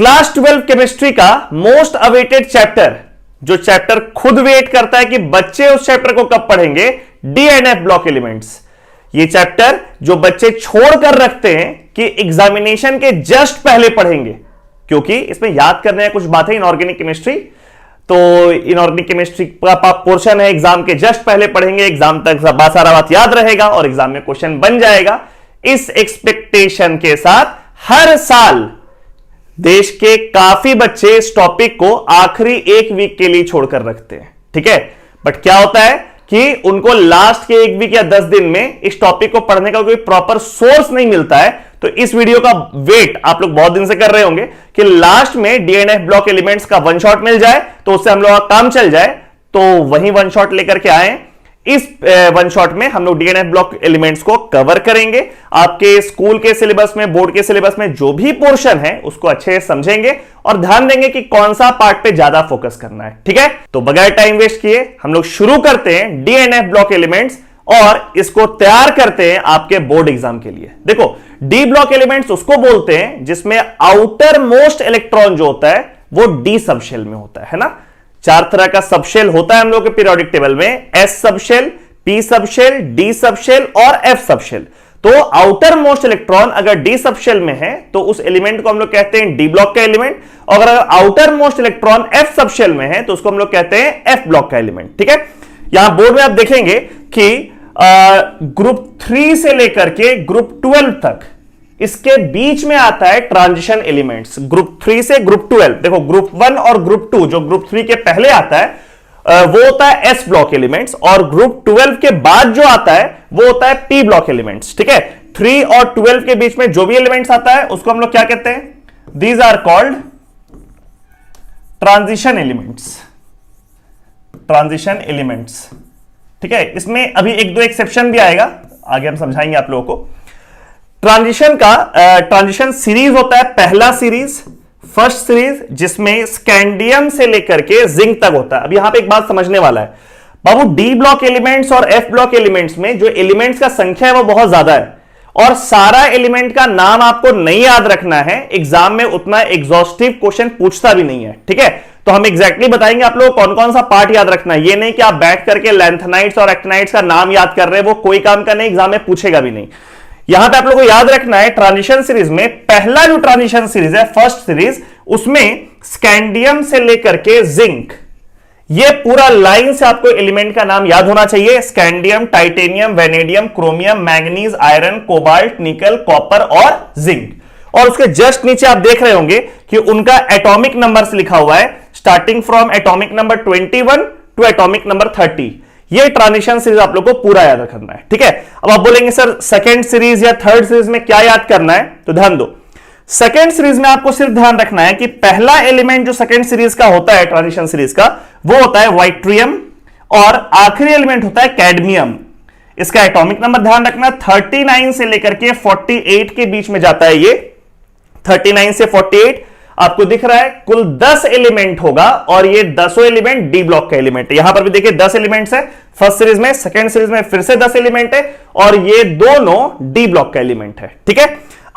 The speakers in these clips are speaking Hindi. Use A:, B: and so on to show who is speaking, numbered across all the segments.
A: क्लास 12 केमिस्ट्री का मोस्ट अवेटेड चैप्टर, जो चैप्टर खुद वेट करता है कि बच्चे उस चैप्टर को कब पढ़ेंगे, डीएनएफ ब्लॉक एलिमेंट्स। ये चैप्टर जो बच्चे छोड़कर रखते हैं कि एग्जामिनेशन के जस्ट पहले पढ़ेंगे, क्योंकि इसमें याद करने हैं कुछ बातें इनऑर्गेनिक केमिस्ट्री, तो इनऑर्गेनिक केमिस्ट्री का पोर्शन है, एग्जाम के जस्ट पहले पढ़ेंगे, एग्जाम तक सारा बात याद रहेगा और एग्जाम में क्वेश्चन बन जाएगा। इस एक्सपेक्टेशन के साथ हर साल देश के काफी बच्चे इस टॉपिक को आखिरी एक वीक के लिए छोड़कर रखते हैं, ठीक है। बट क्या होता है कि उनको लास्ट के एक वीक या 10 दिन में इस टॉपिक को पढ़ने का कोई प्रॉपर सोर्स नहीं मिलता है। तो इस वीडियो का वेट आप लोग बहुत दिन से कर रहे होंगे कि लास्ट में डीएनएफ ब्लॉक एलिमेंट्स का वन शॉट मिल जाए, तो उससे हम लोग का काम चल जाए। तो वही वन शॉट लेकर के आए। इस वन शॉट में हम लोग डीएनएफ ब्लॉक एलिमेंट्स को कवर करेंगे। आपके स्कूल के सिलेबस में, बोर्ड के सिलेबस में जो भी पोर्शन है उसको अच्छे से समझेंगे और ध्यान देंगे कि कौन सा पार्ट पे ज्यादा फोकस करना है, ठीक है। तो बगैर टाइम वेस्ट किए हम लोग शुरू करते हैं डीएनएफ ब्लॉक एलिमेंट्स और इसको तैयार करते हैं आपके बोर्ड एग्जाम के लिए। देखो, डी ब्लॉक एलिमेंट्स उसको बोलते हैं जिसमें आउटर मोस्ट इलेक्ट्रॉन जो होता है वो डी सबशेल में होता है ना। 4 तरह का सबशेल होता है हम लोग के पीरियोडिक टेबल में, S subshell, P subshell, D subshell और एफ सबशेल। तो आउटर मोस्ट इलेक्ट्रॉन अगर डी सबशेल में है तो उस एलिमेंट को हम लोग कहते हैं डी ब्लॉक का एलिमेंट, और अगर outer most electron F subshell में है तो उसको हम लोग कहते हैं एफ ब्लॉक का एलिमेंट, ठीक है। यहां बोर्ड में आप देखेंगे कि ग्रुप 3 से लेकर के ग्रुप 12 तक इसके बीच में आता है ट्रांजिशन एलिमेंट्स। ग्रुप 3 से ग्रुप 12, देखो ग्रुप 1 और ग्रुप 2 जो ग्रुप 3 के पहले आता है वो होता है एस ब्लॉक एलिमेंट्स, और ग्रुप 12 के बाद जो आता है वो होता है पी ब्लॉक एलिमेंट्स, ठीक है। 3 और 12 के बीच में जो भी एलिमेंट्स आता है उसको हम लोग क्या कहते हैं, these are called transition elements. Transition elements, ठीक है। इसमें अभी 1-2 एक्सेप्शन भी आएगा, आगे हम समझाएंगे आप लोगों को। ट्रांजिशन का ट्रांजिशन सीरीज होता है, पहला सीरीज, फर्स्ट सीरीज, जिसमें स्कैंडियम से लेकर के जिंक तक होता है। अब यहां पे एक बात समझने वाला है बाबू, डी ब्लॉक एलिमेंट्स और एफ ब्लॉक एलिमेंट्स में जो एलिमेंट्स का संख्या है वो बहुत ज्यादा है, और सारा एलिमेंट का नाम आपको नहीं याद रखना है। एग्जाम में उतना एग्जॉस्टिव क्वेश्चन पूछता भी नहीं है, ठीक है। तो हम एग्जैक्टली बताएंगे आप लोग कौन कौन सा पार्ट याद रखना है। ये नहीं कि आप बैठ करके लैंथेनाइट्स और एक्टिनाइट्स का नाम याद कर रहे हैं, वो कोई काम का नहीं, एग्जाम में पूछेगा भी नहीं। यहां पे आप लोगों को याद रखना है ट्रांजिशन सीरीज में पहला जो ट्रांजिशन सीरीज है, फर्स्ट सीरीज, उसमें स्कैंडियम से लेकर के जिंक, ये पूरा लाइन से आपको एलिमेंट का नाम याद होना चाहिए। Scandium, titanium, vanadium, chromium, manganese, iron, cobalt, निकल, कॉपर और जिंक। और उसके जस्ट नीचे आप देख रहे होंगे कि उनका एटॉमिक नंबर लिखा हुआ है, starting from atomic number 21 to atomic number 30। ये ट्रांजिशन सीरीज आप लोग को पूरा याद रखना है, ठीक है। अब आप बोलेंगे सर सेकंड सीरीज या थर्ड सीरीज में क्या याद करना है, तो ध्यान दो। सेकंड सीरीज में आपको सिर्फ ध्यान रखना है कि पहला एलिमेंट जो सेकंड सीरीज का होता है, ट्रांजिशन सीरीज का, वो होता है वाइट्रियम, और आखिरी एलिमेंट होता है कैडमियम। इसका एटॉमिक नंबर ध्यान रखना, 39 से लेकर के 48 के बीच में जाता है ये। 39 से 48 आपको दिख रहा है, कुल 10 एलिमेंट होगा, और ये 10 एलिमेंट डी ब्लॉक का एलिमेंट है। यहां पर भी देखिए 10 एलिमेंट्स है फर्स्ट सीरीज में, सेकंड सीरीज में फिर से 10 एलिमेंट है, और ये दोनों डी ब्लॉक का एलिमेंट है, ठीक है।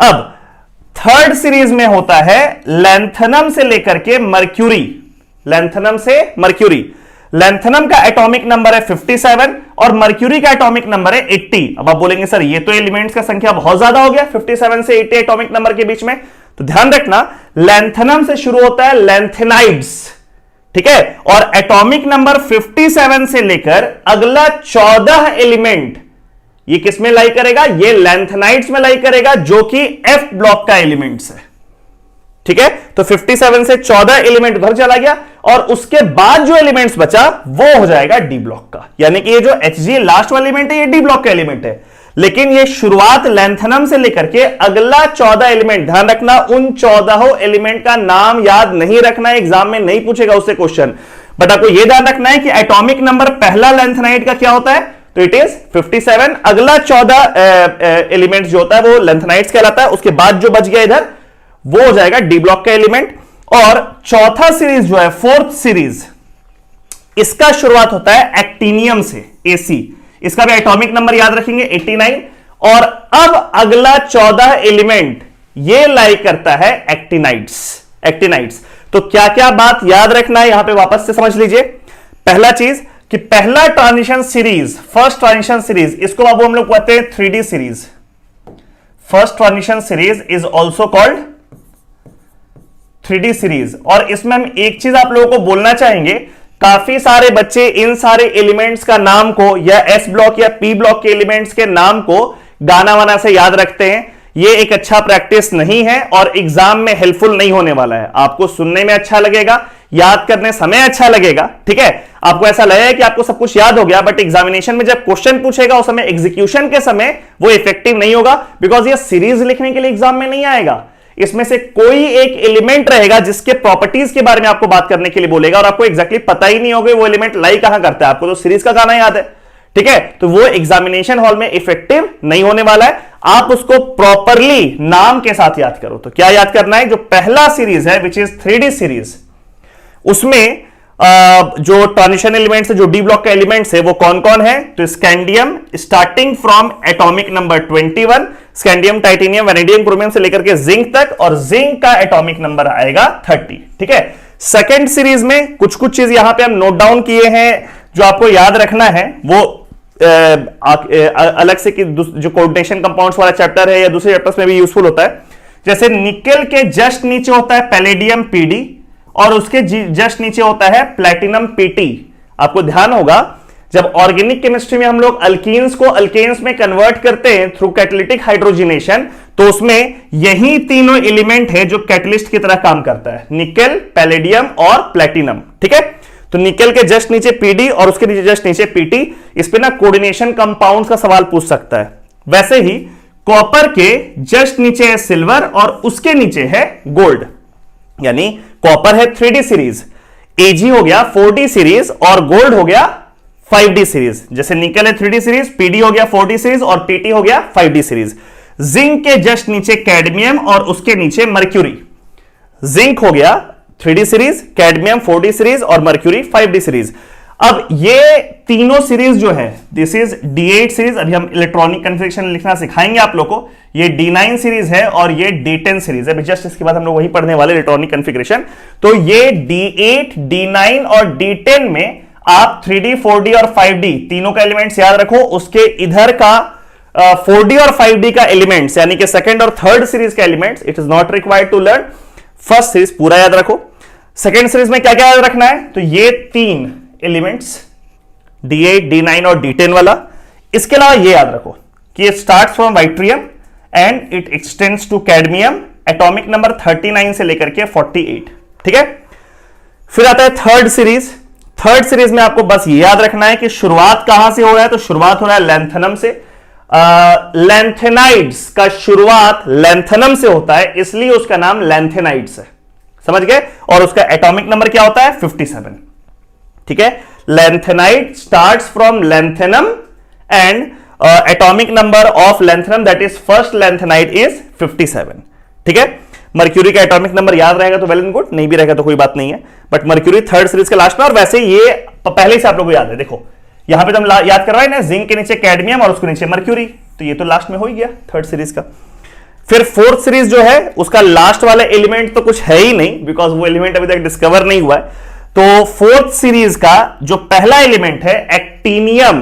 A: अब थर्ड सीरीज में होता है लैंथनम से लेकर के मर्क्यूरी, लैंथनम से मर्क्यूरी। लैंथनम का एटॉमिक नंबर है 57 और मर्क्यूरी का एटॉमिक नंबर है 80। अब आप बोलेंगे सर ये तो एलिमेंट्स का संख्या बहुत ज्यादा हो गया, 57 से 80 एटॉमिक नंबर के बीच में। तो ध्यान रखना, लैंथनम से शुरू होता है लैंथेनाइड्स, ठीक है, और एटॉमिक नंबर 57 से लेकर अगला 14 एलिमेंट ये किस में लाई करेगा, ये लैंथेनाइड्स में लाई करेगा, जो कि एफ ब्लॉक का एलिमेंट्स है, ठीक है। तो 57 से 14 एलिमेंट उधर चला गया, और उसके बाद जो एलिमेंट्स बचा वो हो जाएगा डी ब्लॉक का। यानी कि ये जो Hg लास्ट वाला एलिमेंट है ये डी ब्लॉक का एलिमेंट है, लेकिन ये शुरुआत लैंथनम से लेकर के अगला 14 एलिमेंट, ध्यान रखना उन 14 एलिमेंट का नाम याद नहीं रखना है, एग्जाम में नहीं पूछेगा उससे क्वेश्चन। बट आपको यह ध्यान रखना है कि एटॉमिक नंबर पहला लैंथेनाइड का क्या होता है, तो इट इज 57। अगला 14 एलिमेंट जो होता है वो लैंथेनाइड्स कहलाता है। उसके बाद जो बच गया इधर वो हो जाएगा डी ब्लॉक का एलिमेंट। और चौथा सीरीज जो है, फोर्थ सीरीज, इसका शुरुआत होता है एक्टिनियम से, Ac। इसका भी एटॉमिक नंबर याद रखेंगे 89। और अब अगला 14 एलिमेंट ये लाई करता है एक्टिनाइड्स, एक्टिनाइड्स। तो क्या क्या बात याद रखना है यहां पे वापस से समझ लीजिए। पहला चीज कि पहला transition series, first transition series, इसको बाबू हम लोग कहते हैं 3D series. First transition series is also called 3D series. और इसमें हम एक चीज आप लोगों को बोलना चाहेंगे, काफी सारे बच्चे इन सारे एलिमेंट्स का नाम को या एस ब्लॉक या पी ब्लॉक के एलिमेंट्स के नाम को गाना वाना से याद रखते हैं। ये एक अच्छा प्रैक्टिस नहीं है और एग्जाम में हेल्पफुल नहीं होने वाला है। आपको सुनने में अच्छा लगेगा, याद करने समय अच्छा लगेगा, ठीक है, आपको ऐसा लगेगा कि आपको सब कुछ याद हो गया, बट एग्जामिनेशन में जब क्वेश्चन पूछेगा उस समय एग्जीक्यूशन के समय वो इफेक्टिव नहीं होगा, बिकॉज ये सीरीज लिखने के लिए एग्जाम में नहीं आएगा। इसमें से कोई एक एलिमेंट रहेगा जिसके प्रॉपर्टीज के बारे में आपको बात करने के लिए बोलेगा और आपको एग्जैक्टली पता ही नहीं होगा वो एलिमेंट लाई कहां करता है, आपको तो सीरीज का गाना याद है, ठीक है, तो वो एग्जामिनेशन हॉल में इफेक्टिव नहीं होने वाला है। आप उसको प्रॉपरली नाम के साथ याद करो। तो क्या याद करना है, जो पहला सीरीज है विच इज 3D सीरीज, उसमें जो ट्रांजिशन एलिमेंट्स है, जो डी ब्लॉक के एलिमेंट्स है वो कौन कौन है, तो scandium starting from atomic number 21, scandium, titanium, vanadium, chromium से लेकर के जिंक तक, और जिंक का एटॉमिक नंबर आएगा 30, ठीक है। सेकेंड सीरीज में कुछ कुछ चीज यहां पे हम नोट डाउन किए हैं जो आपको याद रखना है, वो अलग से कि जो कोऑर्डिनेशन कंपाउंड्स वाला चैप्टर है या दूसरे चैप्टर्स में भी यूजफुल होता है। जैसे निकेल के जस्ट नीचे होता है पैलेडियम पीडी और उसके जस्ट नीचे होता है प्लैटिनम पीटी। आपको ध्यान होगा जब ऑर्गेनिक केमिस्ट्री में हम लोग अल्कीन्स को अल्केन्स में कन्वर्ट करते हैं थ्रू कैटालिटिक हाइड्रोजिनेशन, तो उसमें यही तीनों एलिमेंट है जो कैटलिस्ट की तरह काम करता है, निकेल, पैलेडियम और प्लैटिनम, ठीक है। तो निकेल के जस्ट नीचे पीडी और उसके नीचे जस्ट नीचे पीटी, इस पे ना कोऑर्डिनेशन कंपाउंड्स का सवाल पूछ सकता है। वैसे ही कॉपर के जस्ट नीचे है सिल्वर और उसके नीचे है गोल्ड, यानी कॉपर है 3D सीरीज, एजी हो गया 4D सीरीज और गोल्ड हो गया 5D सीरीज। जैसे निकेल है 3D सीरीज, पीडी हो गया 4D सीरीज और पीटी हो गया 5D सीरीज। जिंक के जस्ट नीचे कैडमियम और उसके नीचे मर्क्यूरी, जिंक हो गया 3D series, cadmium 4D series और मर्क्यूरी 5D सीरीज। अब ये तीनों सीरीज जो है, दिस इज D8 सीरीज, अभी हम इलेक्ट्रॉनिक कन्फिगरेशन लिखना सिखाएंगे आप लोग को। ये D9 सीरीज है और ये D10 सीरीज है, जस्ट इसके बाद हम लोग वही पढ़ने वाले इलेक्ट्रॉनिक कन्फिगरेशन। तो ये D8, D9 और D10 में आप 3D, 4D और 5D तीनों का एलिमेंट्स याद रखो। उसके इधर का 4D और 5D का एलिमेंट्स यानी कि सेकंड और थर्ड सीरीज का elements it is not required to learn. First series पूरा याद रखो। सेकंड सीरीज में क्या क्या याद रखना है, तो ये तीन एलिमेंट्स D8, D9 और D10 वाला। इसके अलावा ये याद रखो कि it starts from yttrium and it extends to cadmium, atomic number 39 से लेकर के 48, ठीक है। फिर आता है थर्ड सीरीज। थर्ड सीरीज में आपको बस ये याद रखना है कि शुरुआत कहां से हो रहा है, तो शुरुआत हो रहा है लैंथेनम से। लैंथेनाइड्स का शुरुआत लैंथेनम से होता है, इसलिए उसका नाम लैंथेनाइड्स है, समझ गए। और उसका एटॉमिक नंबर क्या होता है, 57, ठीक है। Lanthanide starts from lanthanum and atomic number of lanthanum that is first lanthanide is 57, ठीक है। मर्क्यूरी का एटॉमिक नंबर याद रहेगा तो वेल एंड गुड, नहीं भी रहेगा तो कोई बात नहीं है, बट मर्क्यूरी थर्ड सीरीज के लास्ट में। और वैसे ये पहले से आप लोगों को याद है, देखो यहां पे तो हम याद करवाए ना, जिंक के नीचे कैडमियम और उसके नीचे मर्क्यूरी, तो ये तो लास्ट में हो ही गया थर्ड सीरीज का। फिर फोर्थ सीरीज जो है उसका लास्ट वाला एलिमेंट तो कुछ है ही नहीं, बिकॉज वो एलिमेंट अभी तक डिस्कवर नहीं हुआ है। तो फोर्थ सीरीज का जो पहला एलिमेंट है actinium,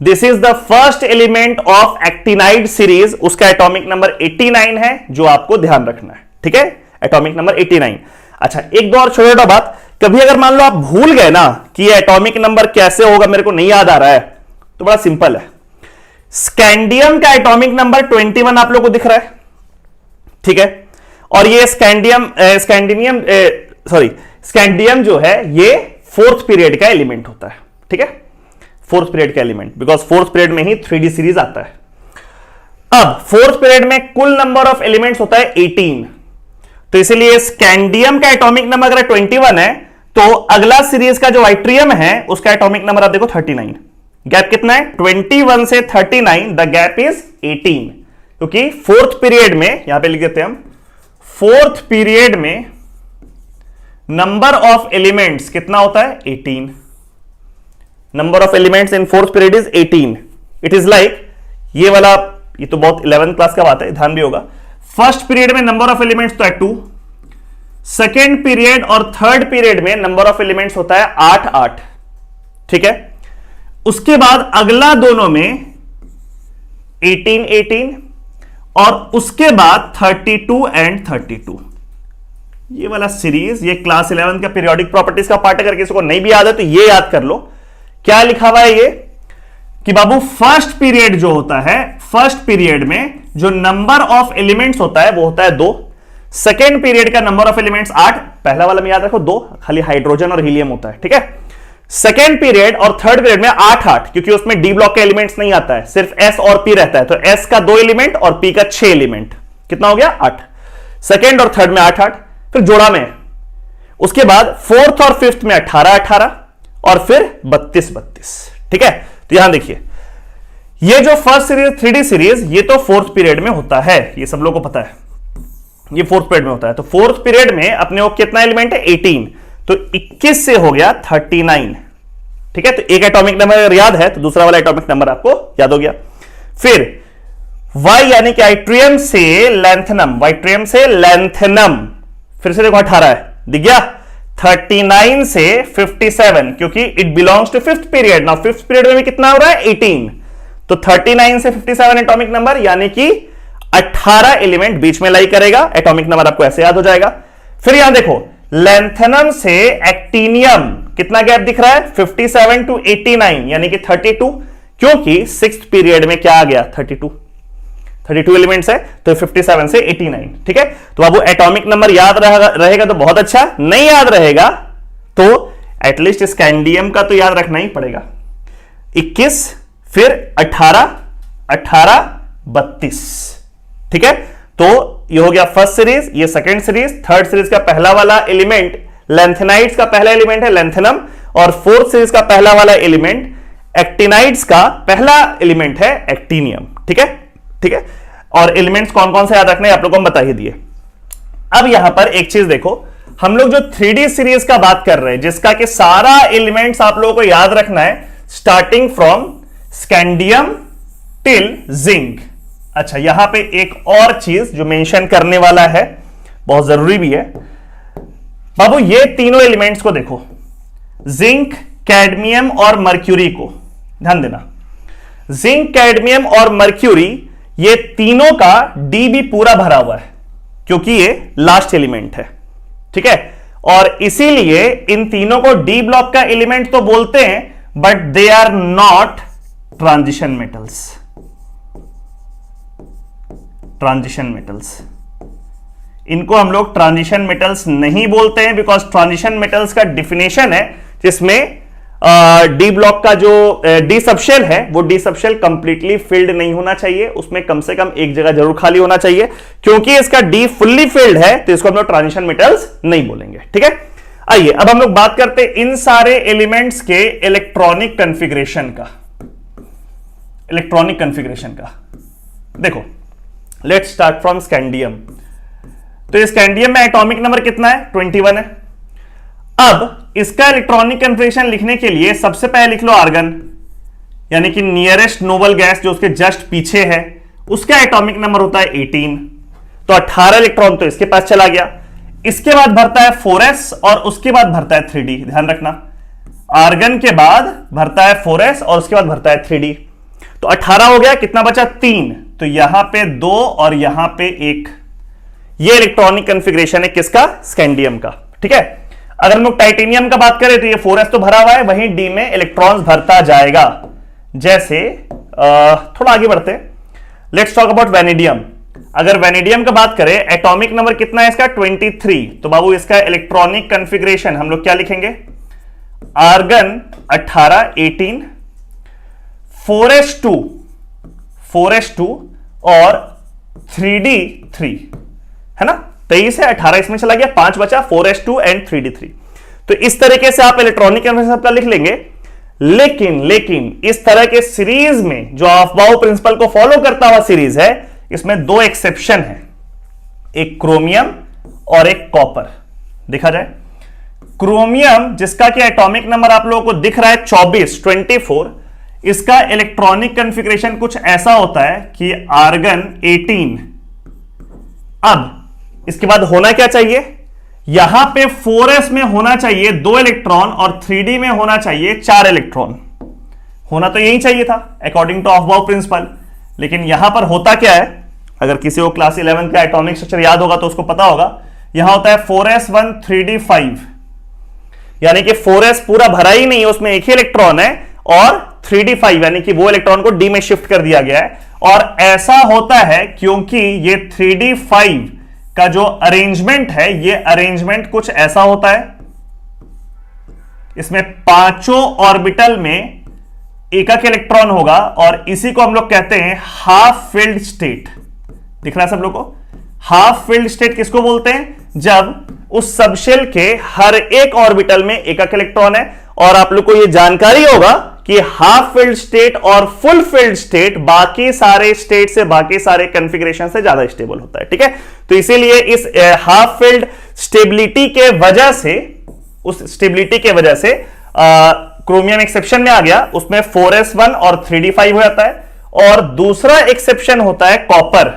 A: this is the first element of actinide series, उसका एटॉमिक नंबर 89 है, जो आपको ध्यान रखना है, ठीक है, एटॉमिक नंबर 89। अच्छा, एक दो और छोटा छोटा बात, कभी अगर मान लो आप भूल गए ना कि ये एटॉमिक नंबर कैसे होगा, मेरे को नहीं याद आ रहा है, तो बड़ा सिंपल है। स्कैंडियम का एटॉमिक नंबर 21 आप लोग को दिख रहा है, ठीक है, और ये स्कैंडियम जो है ये फोर्थ पीरियड का एलिमेंट होता है, ठीक है, फोर्थ पीरियड का एलिमेंट, बिकॉज फोर्थ पीरियड में ही 3D सीरीज आता है। अब फोर्थ पीरियड में कुल नंबर ऑफ एलिमेंट्स होता है 18, तो इसीलिए स्कैंडियम का एटॉमिक नंबर अगर 21 है तो अगला सीरीज का जो आइट्रियम है उसका एटॉमिक नंबर आप देखो 39। गैप कितना है, 21 से 39, द गैप इज 18, क्योंकि फोर्थ पीरियड में, यहां पे लिख देते हैं हम, फोर्थ पीरियड में नंबर ऑफ एलिमेंट्स कितना होता है, 18। Number of elements in fourth period is 18। It is like ये वाला, ये तो बहुत 11th क्लास का बात है, ध्यान भी होगा। फर्स्ट पीरियड में नंबर ऑफ एलिमेंट्स तो है 2, सेकेंड पीरियड और थर्ड पीरियड में नंबर ऑफ एलिमेंट्स होता है 8 8, ठीक है। उसके बाद अगला दोनों में 18 18 और उसके बाद 32 एंड 32। ये वाला सीरीज, ये क्लास 11 का पीरियोडिक प्रॉपर्टीज का पार्ट, अगर किसी को नहीं भी याद है तो ये याद कर लो। क्या लिखा हुआ है ये कि बाबू फर्स्ट पीरियड जो होता है, फर्स्ट पीरियड में जो नंबर ऑफ एलिमेंट्स होता है वो होता है 2। सेकेंड पीरियड का नंबर ऑफ एलिमेंट्स 8, पहला वाला में याद रखो 2, खाली हाइड्रोजन और हीलियम होता है, ठीक है। सेकेंड पीरियड और थर्ड पीरियड में 8 8, क्योंकि उसमें डी ब्लॉक के एलिमेंट्स नहीं आता है, सिर्फ एस और पी रहता है, तो एस का 2 एलिमेंट और पी का 6 एलिमेंट, कितना हो गया 8। सेकेंड और थर्ड में 8 8, फिर जोड़ा में। उसके बाद फोर्थ और फिफ्थ में 18 18 और फिर 32 32, ठीक है। तो यहां देखिए, ये जो फर्स्ट सीरीज 3D सीरीज, ये तो फोर्थ पीरियड में होता है, ये सब लोगों को पता है, ये फोर्थ पीरियड में होता है। तो फोर्थ पीरियड में अपने को कितना एलिमेंट है 18, तो 21 से हो गया 39, ठीक है। तो एक एटॉमिक नंबर अगर याद है तो दूसरा वाला एटॉमिक नंबर आपको याद हो गया। फिर Y यानी कि आइट्रियम से लैंथनम, वाइट्रियम से लैंथनम, फिर से देखो 18 है, दिख गया। 39 से 57, क्योंकि it belongs to fifth period. Now fifth period में भी कितना हो रहा है 18, तो 39 से 57 एटॉमिक नंबर, यानी कि 18 एलिमेंट बीच में लाई करेगा। एटॉमिक नंबर आपको ऐसे याद हो जाएगा। फिर यहां देखो, लैंथनम से एक्टिनियम कितना गैप दिख रहा है 57 टू 89, यानी कि 32, क्योंकि सिक्स्थ पीरियड में क्या आ गया 32 एलिमेंट्स है, तो 57 से 89, ठीक है। तो बाबू एटॉमिक नंबर याद रहेगा तो बहुत अच्छा, नहीं याद रहेगा तो एटलीस्ट स्कैंडियम का तो याद रखना ही पड़ेगा। 21, फिर 18 18 32, ठीक है। तो ये हो गया फर्स्ट सीरीज, ये सेकंड सीरीज। थर्ड सीरीज का पहला वाला एलिमेंट लैंथेनाइड्स का पहला एलिमेंट है लैंथेनम, और फोर्थ सीरीज का पहला वाला एलिमेंट एक्टिनाइड्स का पहला एलिमेंट है एक्टिनियम, ठीक है, ठीक है। और एलिमेंट्स कौन कौन से याद रखने आप लोगों को बता ही दिए। अब यहां पर एक चीज देखो, हम लोग जो 3D सीरीज का बात कर रहे हैं, जिसका कि सारा एलिमेंट्स आप लोगों को याद रखना है starting from scandium till zinc. अच्छा, यहां पे एक और चीज जो मेंशन करने वाला है, बहुत जरूरी भी है बाबू, ये तीनों एलिमेंट्स को देखो, जिंक, कैडमियम और मर्क्यूरी को ध्यान देना। जिंक, कैडमियम और मर्क्यूरी, ये तीनों का डी भी पूरा भरा हुआ है, क्योंकि ये लास्ट एलिमेंट है, ठीक है। और इसीलिए इन तीनों को डी ब्लॉक का एलिमेंट तो बोलते हैं, but they are not transition metals. Transition metals, इनको हम लोग ट्रांजिशन मेटल्स नहीं बोलते हैं, बिकॉज ट्रांजिशन मेटल्स का डिफिनेशन है जिसमें डी ब्लॉक का जो डी सबशेल है, वो डी सबशेल कंप्लीटली फिल्ड नहीं होना चाहिए, उसमें कम से कम एक जगह जरूर खाली होना चाहिए। क्योंकि इसका डी फुल्ली फिल्ड है तो इसको हम लोग ट्रांजिशन मेटल्स नहीं बोलेंगे, ठीक है। आइए अब हम लोग बात करते हैं इन सारे एलिमेंट्स के इलेक्ट्रॉनिक कॉन्फ़िगरेशन का। इलेक्ट्रॉनिक कॉन्फ़िगरेशन का देखो, लेट्स स्टार्ट फ्रॉम स्कैंडियम। तो स्कैंडियम में एटॉमिक नंबर कितना है 21 है। अब इसका इलेक्ट्रॉनिक कॉन्फ़िगरेशन लिखने के लिए सबसे पहले लिख लो आर्गन, यानी कि नियरेस्ट नोबल गैस जो उसके जस्ट पीछे है, उसका एटॉमिक नंबर होता है 18, तो 18 इलेक्ट्रॉन तो इसके पास चला गया। इसके बाद भरता है 4s और उसके बाद भरता है 3d, ध्यान रखना, आर्गन के बाद भरता है 4s और उसके बाद भरता है 3d। तो 18 हो गया, कितना बचा 3, तो यहां पे 2 और यहां पे 1। ये इलेक्ट्रॉनिक कॉन्फ़िगरेशन है किसका, स्कैंडियम का, ठीक है। अगर हम लोग टाइटेनियम का बात करें तो ये 4s तो भरा हुआ है, वहीं डी में इलेक्ट्रॉन्स भरता जाएगा। जैसे थोड़ा आगे बढ़ते, लेट्स टॉक अबाउट वैनेडियम। अगर वैनेडियम का बात करें, एटॉमिक नंबर कितना है इसका 23, तो बाबू इसका इलेक्ट्रॉनिक कॉन्फ़िगरेशन हम लोग क्या लिखेंगे, आर्गन 18 18, 4s2 और 3d 3, है ना। 23 से 18 इसमें चला गया, 5 बचा, 4s2 एंड 3d 3। तो इस तरीके से आप इलेक्ट्रॉनिक कॉन्फ़िगरेशन अपना लिख लेंगे। लेकिन इस तरह के सीरीज में जो ऑफ-बाउ प्रिंसिपल को फॉलो करता हुआ सीरीज है, इसमें 2 एक्सेप्शन है, एक क्रोमियम और एक कॉपर। देखा जाए, क्रोमियम जिसका कि एटॉमिक नंबर आप लोगों को दिख रहा है 24, इसका इलेक्ट्रॉनिक कॉन्फ़िगरेशन कुछ ऐसा होता है कि आर्गन 18। अब इसके बाद होना क्या चाहिए, यहां पे 4s में होना चाहिए 2 इलेक्ट्रॉन और 3d में होना चाहिए 4 इलेक्ट्रॉन। होना तो यही चाहिए था अकॉर्डिंग टू ऑफबाउ प्रिंसिपल, लेकिन यहां पर होता क्या है, अगर किसी को क्लास 11 का एटॉमिक स्ट्रक्चर याद होगा तो उसको पता होगा, यहां होता है 4s1 3d5, यानी कि 4s पूरा भरा ही नहीं है, उसमें एक ही इलेक्ट्रॉन है, और 3d5 यानी कि वो इलेक्ट्रॉन को d में शिफ्ट कर दिया गया है। और ऐसा होता है क्योंकि ये 3d5 का जो अरेंजमेंट है, ये अरेंजमेंट कुछ ऐसा होता है, इसमें पांचों ऑर्बिटल में एक एक इलेक्ट्रॉन होगा, और इसी को हम लोग कहते हैं हाफ फिल्ड स्टेट। दिख रहा है सब लोग को? हाफ फिल्ड स्टेट किसको बोलते हैं? जब उस सबशेल के हर एक ऑर्बिटल में एक एक इलेक्ट्रॉन है। और आप लोग को यह जानकारी होगा कि हाफ फिल्ड स्टेट और फुल फिल्ड स्टेट बाकी सारे स्टेट से, बाकी सारे कॉन्फ़िगरेशन से ज्यादा स्टेबल होता है, ठीक है। तो इसीलिए इस हाफ फिल्ड स्टेबिलिटी के वजह से, उस स्टेबिलिटी के वजह से क्रोमियम एक्सेप्शन में आ गया, उसमें 4s1 और 3d5 हो जाता है। और दूसरा एक्सेप्शन होता है कॉपर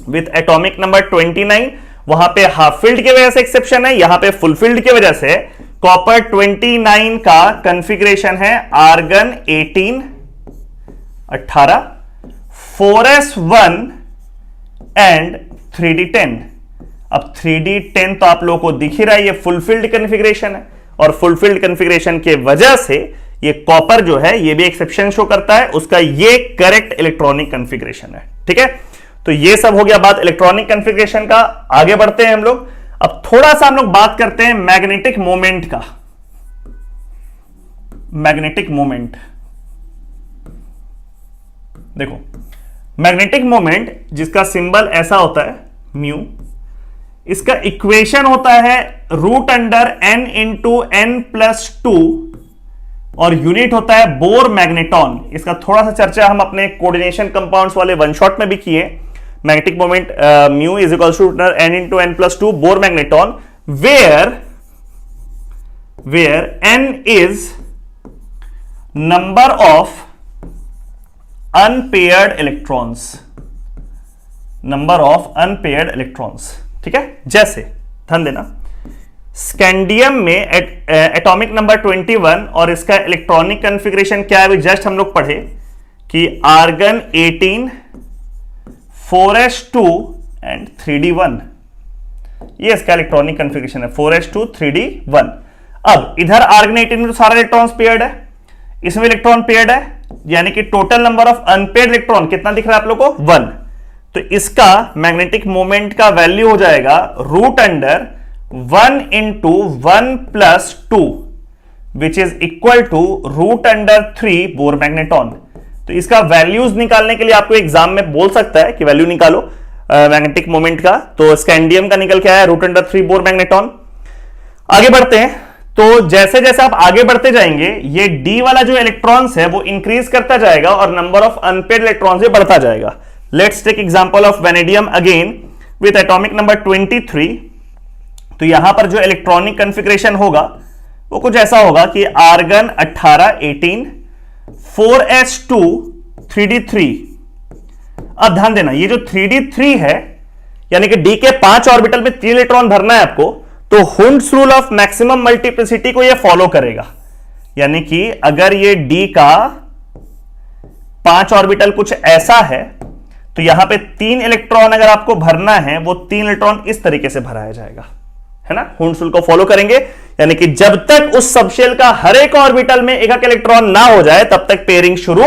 A: विथ एटॉमिक नंबर 29, वहां पे हाफ फील्ड की वजह से एक्सेप्शन है, यहां पे फुल फील्ड की वजह से। कॉपर 29 का कॉन्फ़िगरेशन है आर्गन 18, 4s1 एंड 3d10। अब 3d10 तो आप लोगों को दिख ही रहा है, ये फुल फील्ड कॉन्फ़िगरेशन है, और फुल फील्ड कॉन्फ़िगरेशन के वजह से ये कॉपर जो है ये भी एक्सेप्शन शो करता है, उसका ये करेक्ट इलेक्ट्रॉनिक कॉन्फ़िगरेशन है, ठीक है। तो ये सब हो गया बात इलेक्ट्रॉनिक कॉन्फ़िगरेशन का। आगे बढ़ते हैं हम लोग, अब थोड़ा सा हम लोग बात करते हैं मैग्नेटिक मोमेंट का। मैग्नेटिक मोमेंट, देखो मैग्नेटिक मोमेंट जिसका सिंबल ऐसा होता है म्यू, इसका इक्वेशन होता है √n इंटू n+2, और यूनिट होता है बोर मैग्नेटॉन। इसका थोड़ा सा चर्चा हम अपने कोऑर्डिनेशन कंपाउंड्स वाले वन शॉट में भी किए। Magnetic moment mu is equals to n into n+2 Bohr magneton, where n is number of unpaired electrons, number of unpaired electrons, ठीक है। जैसे ध्यान देना, स्कैंडियम में एटॉमिक नंबर 21 और इसका इलेक्ट्रॉनिक कॉन्फ़िगरेशन क्या है, जस्ट हम लोग पढ़े कि आर्गन 18, 4s2 एंड 3d1, ये इसका इलेक्ट्रॉनिक कॉन्फ़िगरेशन है 4s2 3d1। अब इधर आर्गन 18 में तो सारा इलेक्ट्रॉन्स पेयर्ड है, इसमें इलेक्ट्रॉन पेयर्ड है, यानी कि total number of unpaired electron कितना दिख रहा है आप लोग को? 1। तो इसका मैग्नेटिक मोमेंट का वैल्यू हो जाएगा √1 into 1+2 which is equal to √3 Bohr magneton. तो इसका वैल्यूज निकालने के लिए आपको एग्जाम में बोल सकता है कि वैल्यू निकालो मैग्नेटिक मोमेंट का, तो स्कैंडियम का निकल के आया √3 बोर मैग्नेटॉन। आगे बढ़ते हैं, तो जैसे जैसे आप आगे बढ़ते जाएंगे ये डी वाला जो इलेक्ट्रॉन्स है वो इंक्रीज करता जाएगा और नंबर ऑफ अनपेयर्ड इलेक्ट्रॉन्स भी बढ़ता जाएगा। Let's take example of vanadium again with atomic number 23। तो यहां पर जो इलेक्ट्रॉनिक कॉन्फ़िगरेशन होगा वो कुछ ऐसा होगा कि आर्गन 18, 18, 4s2 3d3। अब ध्यान देना, ये जो 3d3 है यानी कि डी के 5 ऑर्बिटल में 3 इलेक्ट्रॉन भरना है आपको, तो Hund's rule of maximum multiplicity को ये फॉलो करेगा। यानी कि अगर ये डी का 5 ऑर्बिटल कुछ ऐसा है तो यहां पे 3 इलेक्ट्रॉन अगर आपको भरना है, वो 3 इलेक्ट्रॉन इस तरीके से भराया जाएगा, है ना। हुंड्स रूल को फॉलो करेंगे, यानी कि जब तक उस सबशेल का हर एक ऑर्बिटल में एक एक इलेक्ट्रॉन ना हो जाए तब तक पेयरिंग शुरू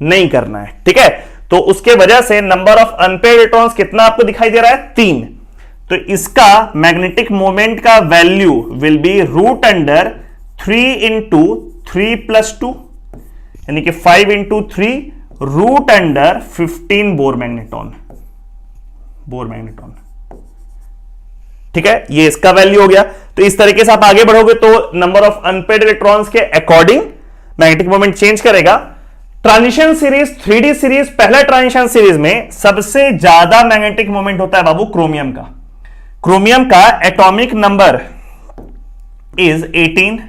A: नहीं करना है, ठीक है। तो उसके वजह से नंबर ऑफ अनपेयर्ड इलेक्ट्रॉन्स कितना आपको दिखाई दे रहा है? 3। तो इसका मैग्नेटिक मोमेंट का वैल्यू विल बी √3 इंटू 3+2 यानी कि 5 इंटू 3 √15 बोर मैग्नेटॉन, ठीक है। ये इसका वैल्यू हो गया। तो इस तरीके से आप आगे बढ़ोगे तो नंबर ऑफ अनपेयर्ड इलेक्ट्रॉन्स के अकॉर्डिंग मैग्नेटिक मोमेंट चेंज करेगा। ट्रांजिशन सीरीज, 3D सीरीज, पहला ट्रांजिशन सीरीज में सबसे ज्यादा मैग्नेटिक मोमेंट होता है बाबू क्रोमियम का। क्रोमियम का atomic number is 18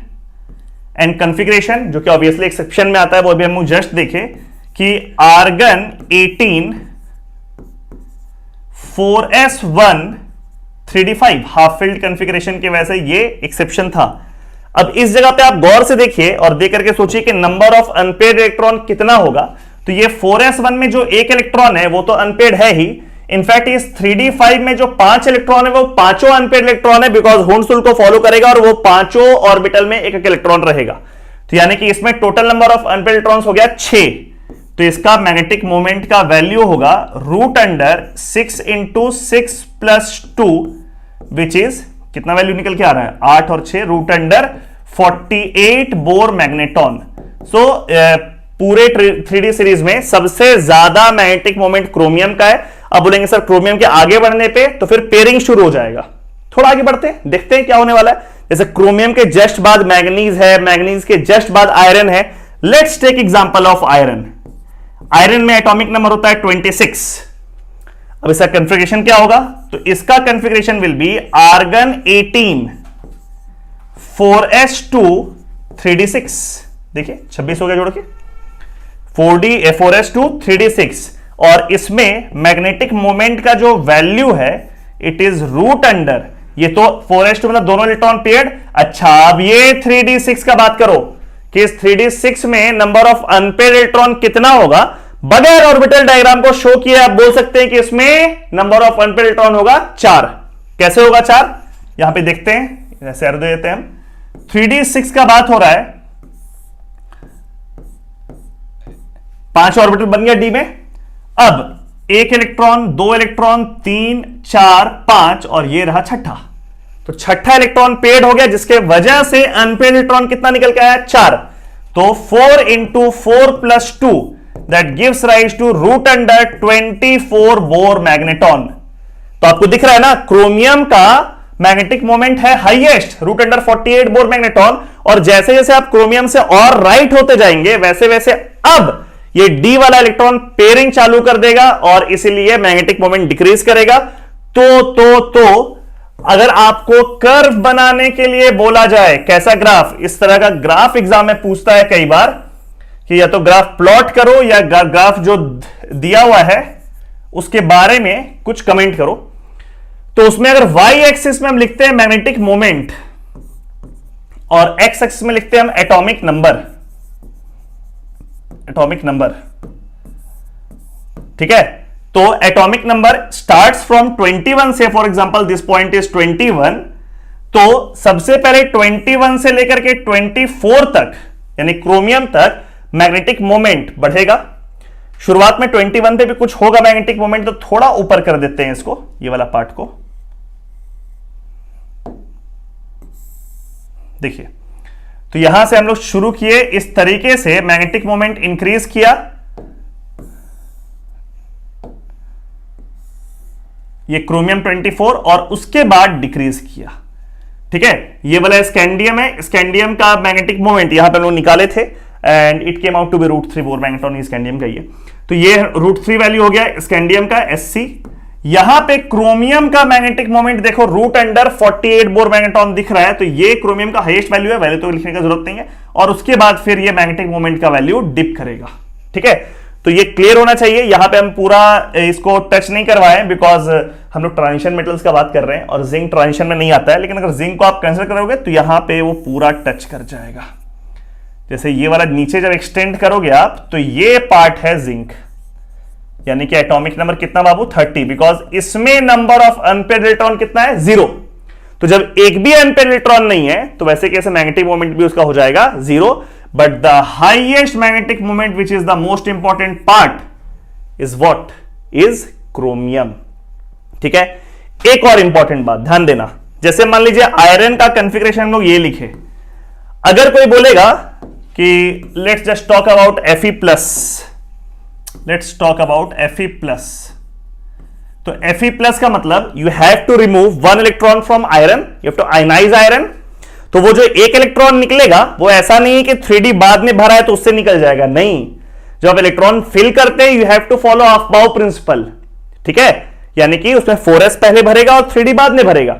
A: and configuration जो कि ऑब्वियसली एक्सेप्शन में आता है, वो भी हम जस्ट देखे कि argon 18, 4s1 3d5 half field configuration की वजह से ये एक्सेप्शन था। अब इस जगह पे आप गौर से देखिए और देख करके सोचिए कि नंबर ऑफ अनपेड इलेक्ट्रॉन कितना होगा। तो ये 4s1 में जो एक इलेक्ट्रॉन है वो तो अनपेड है ही, इनफैक्ट इस 3d5 में जो 5 इलेक्ट्रॉन है वो पांचों अनपेड इलेक्ट्रॉन है, बिकॉज हुंस रूल को फॉलो करेगा और वो पांचों ऑर्बिटल में एक एक इलेक्ट्रॉन रहेगा। तो यानी कि इसमें total number of unpaired electrons हो गया 6। तो इसका मैग्नेटिक मोमेंट का वैल्यू होगा √6 × 6 + 2 विच इज कितना वैल्यू निकल के आ रहा है 8 और 6 √48 बोर मैग्नेटॉन। सो पूरे 3D सीरीज में सबसे ज्यादा मैग्नेटिक मोमेंट क्रोमियम का है। अब बोलेंगे सर क्रोमियम के आगे बढ़ने पे तो फिर पेयरिंग शुरू हो जाएगा। थोड़ा आगे बढ़ते हैं, देखते हैं क्या होने वाला है। जैसे क्रोमियम के जस्ट बाद मैग्नीज है, मैग्नीज के जस्ट बाद आयरन है। Let's take example of iron. Iron में एटॉमिक नंबर होता है 26। अब इसका कॉन्फ़िगरेशन क्या होगा? तो इसका configuration will be argon 18 4s2 3d6। देखिए 26 हो गया जोड़ के 4s2 3d6। और इसमें मैग्नेटिक मोमेंट का जो वैल्यू है इट इज √, ये तो 4s2 मतलब दोनों इलेक्ट्रॉन पेयर्ड। अच्छा अब ये 3d6 का बात करो कि इस 3d6 में नंबर ऑफ अनपेयर्ड इलेक्ट्रॉन कितना होगा। बगैर ऑर्बिटल डायग्राम को शो किए आप बोल सकते हैं कि इसमें नंबर ऑफ अनपेयर्ड इलेक्ट्रॉन होगा 4। कैसे होगा 4? यहां पे देखते हैं, ऐसे अर्थ देते हैं हम। 3d6 का बात हो रहा है, 5 ऑर्बिटल बन गया डी में। अब 1 इलेक्ट्रॉन 2 इलेक्ट्रॉन 3 4 5 और ये रहा छठा। तो छठा इलेक्ट्रॉन पेड हो गया जिसके वजह से अनपेड इलेक्ट्रॉन कितना निकल के आया 4। तो 4 × 4 + 2 that gives rise to √24 Bohr magneton. तो आपको दिख रहा है ना क्रोमियम का मैग्नेटिक मोमेंट है हाईएस्ट √48 बोर मैग्नेटॉन। और जैसे जैसे आप क्रोमियम से और राइट होते जाएंगे वैसे वैसे अब ये डी वाला इलेक्ट्रॉन पेयरिंग चालू कर देगा और इसीलिए मैग्नेटिक मोमेंट डिक्रीज करेगा। तो अगर आपको कर्व बनाने के लिए बोला जाए कैसा ग्राफ, इस तरह का ग्राफ एग्जाम में पूछता है कई बार कि या तो ग्राफ प्लॉट करो या ग्राफ जो दिया हुआ है उसके बारे में कुछ कमेंट करो। तो उसमें अगर y एक्सिस में हम लिखते हैं मैग्नेटिक मोमेंट और x एक्सिस में लिखते हैं हम एटॉमिक नंबर। एटॉमिक नंबर ठीक है। तो एटॉमिक नंबर स्टार्ट्स फ्रॉम 21 से, for example this point is 21। तो सबसे पहले 21 से लेकर के 24 तक यानी क्रोमियम तक मैग्नेटिक मोमेंट बढ़ेगा। शुरुआत में 21 पे भी कुछ होगा मैग्नेटिक मोमेंट, तो थोड़ा ऊपर कर देते हैं इसको, ये वाला पार्ट को। देखिए तो यहां से हम लोग शुरू किए, इस तरीके से मैग्नेटिक मोमेंट इंक्रीज किया। ये क्रोमियम 24 और उसके बाद डिक्रीज किया। ठीक है, ये वाला स्कैंडियम है, स्कैंडियम का मैग्नेटिक मोमेंट यहां पे हम लोग निकाले थे and it came out to be √3 Bohr magneton. Scandium का ये तो ये √3 वैल्यू हो गया स्कैंडियम का Sc। यहां पे क्रोमियम का मैग्नेटिक मोमेंट देखो √48 बोर मैग्नेटॉन दिख रहा है, तो ये क्रोमियम का हाईएस्ट वैल्यू है, वैल्यू तो लिखने का जरूरत नहीं है। और उसके बाद फिर ये मैग्नेटिक मोमेंट का वैल्यू डिप करेगा। ठीक है, तो ये क्लियर होना चाहिए। यहां पे हम पूरा इसको टच नहीं करवाए बिकॉज हम लोग ट्रांजिशन मेटल्स का बात कर रहे हैं और जिंक ट्रांजिशन में नहीं आता है, लेकिन अगर जिंक को आप कंसिडर करोगे तो यहां पे वो पूरा टच कर जाएगा। जैसे ये वाला नीचे जब एक्सटेंड करोगे आप तो ये पार्ट है जिंक, यानी कि एटॉमिक नंबर कितना बाबू 30, बिकॉज इसमें नंबर ऑफ अनपेड इलेक्ट्रॉन कितना है 0। तो जब एक भी अनपेड इलेक्ट्रॉन नहीं है तो वैसे कैसे मैग्नेटिक मोमेंट भी उसका हो जाएगा 0। But the highest magnetic moment which is the most important part is what is chromium. ठीक है, एक और इंपॉर्टेंट बात ध्यान देना, जैसे मान लीजिए आयरन का कॉन्फ़िगरेशन हम लोग ये लिखे, अगर कोई बोलेगा कि let's just talk about Fe+, let's talk about Fe+, तो Fe+ का मतलब you have to remove 1 electron from iron, you have to ionise iron. तो वो जो एक इलेक्ट्रॉन निकलेगा वो ऐसा नहीं है कि 3D बाद में भरा है तो उससे निकल जाएगा, नहीं। जब आप इलेक्ट्रॉन फिल करते हैं you have to follow aufbau principle. ठीक है, यानी कि उसमें 4s पहले भरेगा और 3D बाद में भरेगा।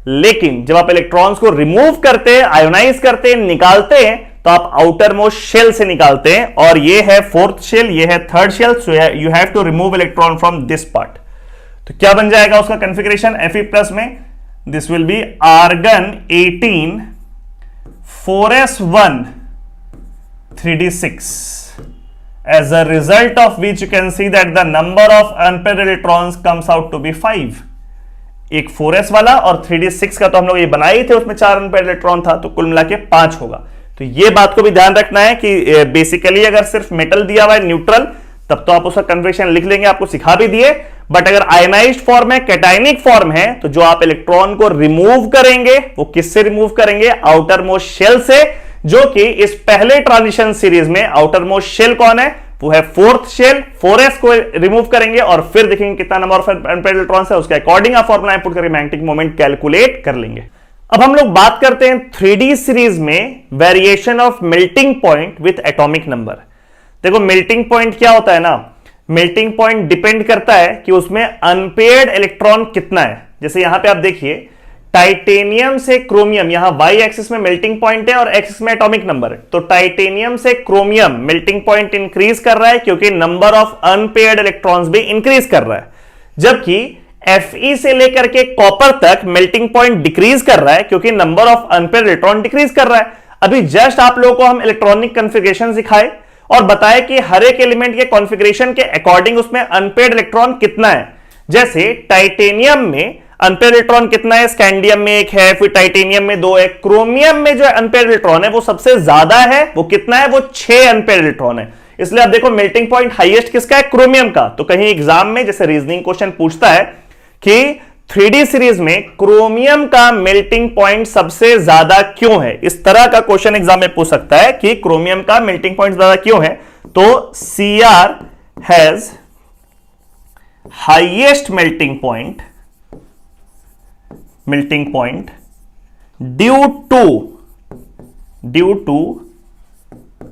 A: लेकिन जब आप इलेक्ट्रॉन्स को रिमूव करते हैं, आयोनाइज करते हैं, निकालते हैं, तो आप आउटर मोस्ट शेल से निकालते हैं, और ये है 4th शेल, ये है 3rd shell. So you have to remove electron from this part. तो क्या बन जाएगा उसका कॉन्फ़िगरेशन Fe+ में this will be argon 18 4s1 3d6. As a result of which you can see that the number of unpaired electrons comes out to be 5. एक 4s वाला और 3d6 का तो हम लोग ये बनाए थे, उसमें 4 अनपेयर्ड इलेक्ट्रॉन था, तो कुल मिला के 5 होगा. तो ये बात को भी ध्यान रखना है कि बेसिकली अगर सिर्फ मेटल दिया हुआ है न्यूट्रल, तब तो आप उसका कन्फिगरेशन लिख लेंगे, आपको सिखा भी दिए. बट अगर आयनाइज्ड फॉर्म है, कैटायनिक फॉर्म है, तो जो आप इलेक्ट्रॉन को रिमूव करेंगे वो किससे रिमूव करेंगे? आउटर मोस्ट शेल से, जो कि इस पहले ट्रांजिशन सीरीज में आउटर मोस्ट शेल कौन है? वो है फोर्थ शेल. 4s को रिमूव करेंगे और फिर देखेंगे कितना नंबर ऑफ अनपेयर्ड इलेक्ट्रॉन्स है, उसके अकॉर्डिंग आप फॉर्मूला इनपुट करके मैग्नेटिक मोमेंट कैलकुलेट कर लेंगे. अब हम लोग बात करते हैं 3D सीरीज में variation of melting point with atomic number. देखो मेल्टिंग पॉइंट क्या होता है ना, मेल्टिंग पॉइंट डिपेंड करता है कि उसमें अनपेयर्ड इलेक्ट्रॉन कितना है. जैसे यहां पे आप देखिए टाइटेनियम से क्रोमियम, यहां वाई एक्सिस में मेल्टिंग पॉइंट है और एक्सिस में एटॉमिक नंबर है. तो टाइटेनियम से क्रोमियम मेल्टिंग पॉइंट इंक्रीज कर रहा है क्योंकि नंबर ऑफ अनपेयर्ड इलेक्ट्रॉन्स भी इंक्रीज कर रहा है. जबकि Fe से लेकर के कॉपर तक मेल्टिंग पॉइंट डिक्रीज कर रहा है क्योंकि number of unpaired electron decrease कर रहा है. अभी जस्ट आप लोगों को हम इलेक्ट्रॉनिक कॉन्फ़िगरेशन सिखाए और बताए कि हर एक एलिमेंट के कॉन्फ़िगरेशन के अकॉर्डिंग उसमें अनपेयर्ड इलेक्ट्रॉन कितना है. जैसे टाइटेनियम में अनपेयर्ड इलेक्ट्रॉन कितना है? स्कैंडियम में 1 है, फिर टाइटेनियम में 2 है. क्रोमियम में जो अनपेयर्ड इलेक्ट्रॉन है वो सबसे ज्यादा है. वो कितना है? वो 6 अनपेयर्ड इलेक्ट्रॉन है. इसलिए आप देखो मेल्टिंग पॉइंट हाईएस्ट किसका है? क्रोमियम का. तो कहीं एग्जाम में जैसे रीजनिंग क्वेश्चन पूछता है कि 3D सीरीज में क्रोमियम का मेल्टिंग पॉइंट सबसे ज्यादा क्यों है, इस तरह का क्वेश्चन एग्जाम में पूछ सकता है कि क्रोमियम का मेल्टिंग पॉइंट ज्यादा क्यों है. तो Cr has highest melting point due to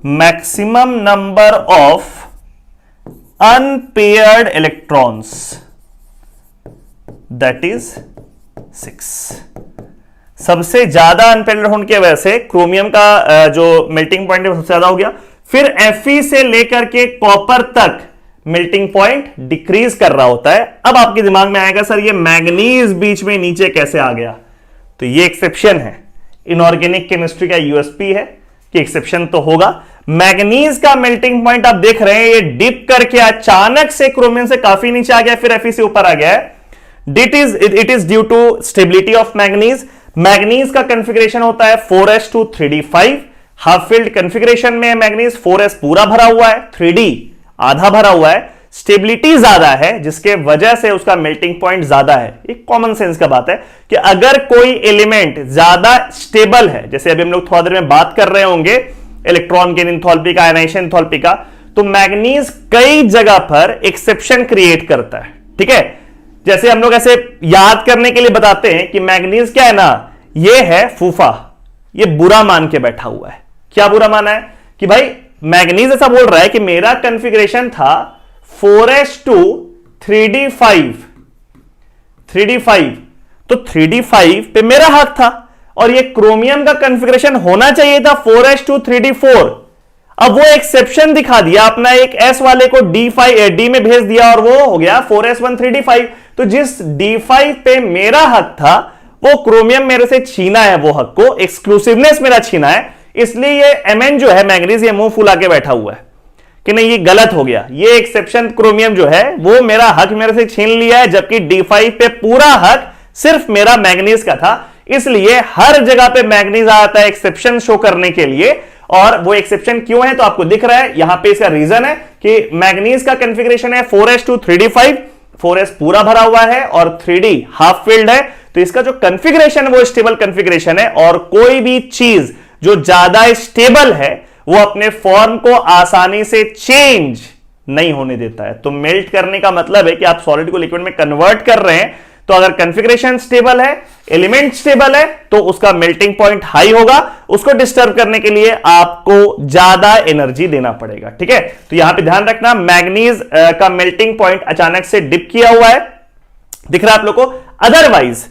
A: maximum number of unpaired electrons, that is 6. सबसे ज्यादा अनपेयर्ड होने की वजह से क्रोमियम का जो मेल्टिंग पॉइंट है सबसे ज्यादा हो गया. फिर Fe से लेकर के कॉपर तक मेल्टिंग पॉइंट डिक्रीज कर रहा होता है. अब आपके दिमाग में आएगा सर ये मैग्नीज बीच में नीचे कैसे आ गया? तो ये एक्सेप्शन है, इनऑर्गेनिक केमिस्ट्री का यूएसपी है कि एक्सेप्शन तो होगा. मैग्नीज का मेल्टिंग पॉइंट आप देख रहे हैं ये डिप करके अचानक से क्रोमियम से काफी नीचे आ गया, फिर Fe से ऊपर आ गया है. It is due to stability of manganese. Manganese का कंफिग्रेशन होता है 4s2 3d5. Half filled configuration में मैग्नीज 4s पूरा भरा हुआ है, 3d आधा भरा हुआ है. स्टेबिलिटी ज्यादा है जिसके वजह से उसका मेल्टिंग पॉइंट ज्यादा है. एक कॉमन सेंस का बात है कि अगर कोई एलिमेंट ज्यादा स्टेबल है, जैसे अभी हम लोग थोड़ा देर में बात कर रहे होंगे इलेक्ट्रॉन गेन एंथैल्पी का, आयनाइजेशन एंथैल्पी का, तो मैग्नीज कई जगह पर एक्सेप्शन क्रिएट करता है. ठीक है, जैसे हम लोग ऐसे याद करने के लिए बताते हैं कि मैग्नीज क्या है ना, ये है फूफा, ये बुरा मान के बैठा हुआ है. क्या बुरा माना है? कि भाई मैग्नीज ऐसा बोल रहा है कि मेरा कॉन्फ़िगरेशन था 4s2 3d5. तो 3d5 पे मेरा हक था और ये क्रोमियम का कॉन्फ़िगरेशन होना चाहिए था 4s2 3d4. अब वो एक्सेप्शन दिखा दिया, अपना एक s वाले को d में भेज दिया और वो हो गया 4s1 3d5. तो जिस d5 पे मेरा हक था वो क्रोमियम मेरे से छीना है, वो हक को एक्सक्लूसिवनेस मेरा छीना है. इसलिए ये Mn जो है मैग्नीज, ये मुंह फुला के बैठा हुआ है कि नहीं ये गलत हो गया, ये एक्सेप्शन क्रोमियम जो है वो मेरा हक मेरे से छीन लिया है, जबकि d5 पे पूरा हक सिर्फ मेरा मैग्नीज का था. इसलिए हर जगह पे मैग्नीज आता है एक्सेप्शन शो करने के लिए. और वो एक्सेप्शन क्यों है तो आपको दिख रहा है यहां पे. इसका रीजन है कि मैग्नीज का कॉन्फ़िगरेशन है 4s2 3d5. 4s पूरा भरा हुआ है और 3d हाफ फील्ड है. तो इसका जो कॉन्फ़िगरेशन है वो स्टेबल कॉन्फ़िगरेशन है. और कोई भी चीज जो ज्यादा स्टेबल है वो अपने फॉर्म को आसानी से चेंज नहीं होने देता है. तो मेल्ट करने का मतलब है कि आप सॉलिड को लिक्विड में कन्वर्ट कर रहे हैं. तो अगर कॉन्फ़िगरेशन स्टेबल है, एलिमेंट स्टेबल है, तो उसका मेल्टिंग पॉइंट हाई होगा. उसको डिस्टर्ब करने के लिए आपको ज्यादा एनर्जी देना पड़ेगा. ठीक है, तो यहां पे ध्यान रखना मैग्नीज का मेल्टिंग पॉइंट अचानक से डिप किया हुआ है, दिख रहा है आप लोग को. Otherwise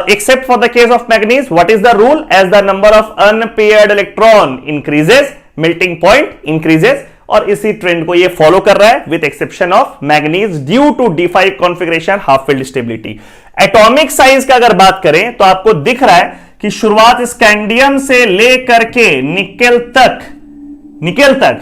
A: except for the case of manganese, what is the rule? As the number of unpaired electron increases, melting point increases. और इसी ट्रेंड को ये फॉलो कर रहा है with exception of manganese due to D5 configuration half filled stability. Atomic size का अगर बात करें तो आपको दिख रहा है कि शुरुआत स्कैंडियम से लेकर के निकेल तक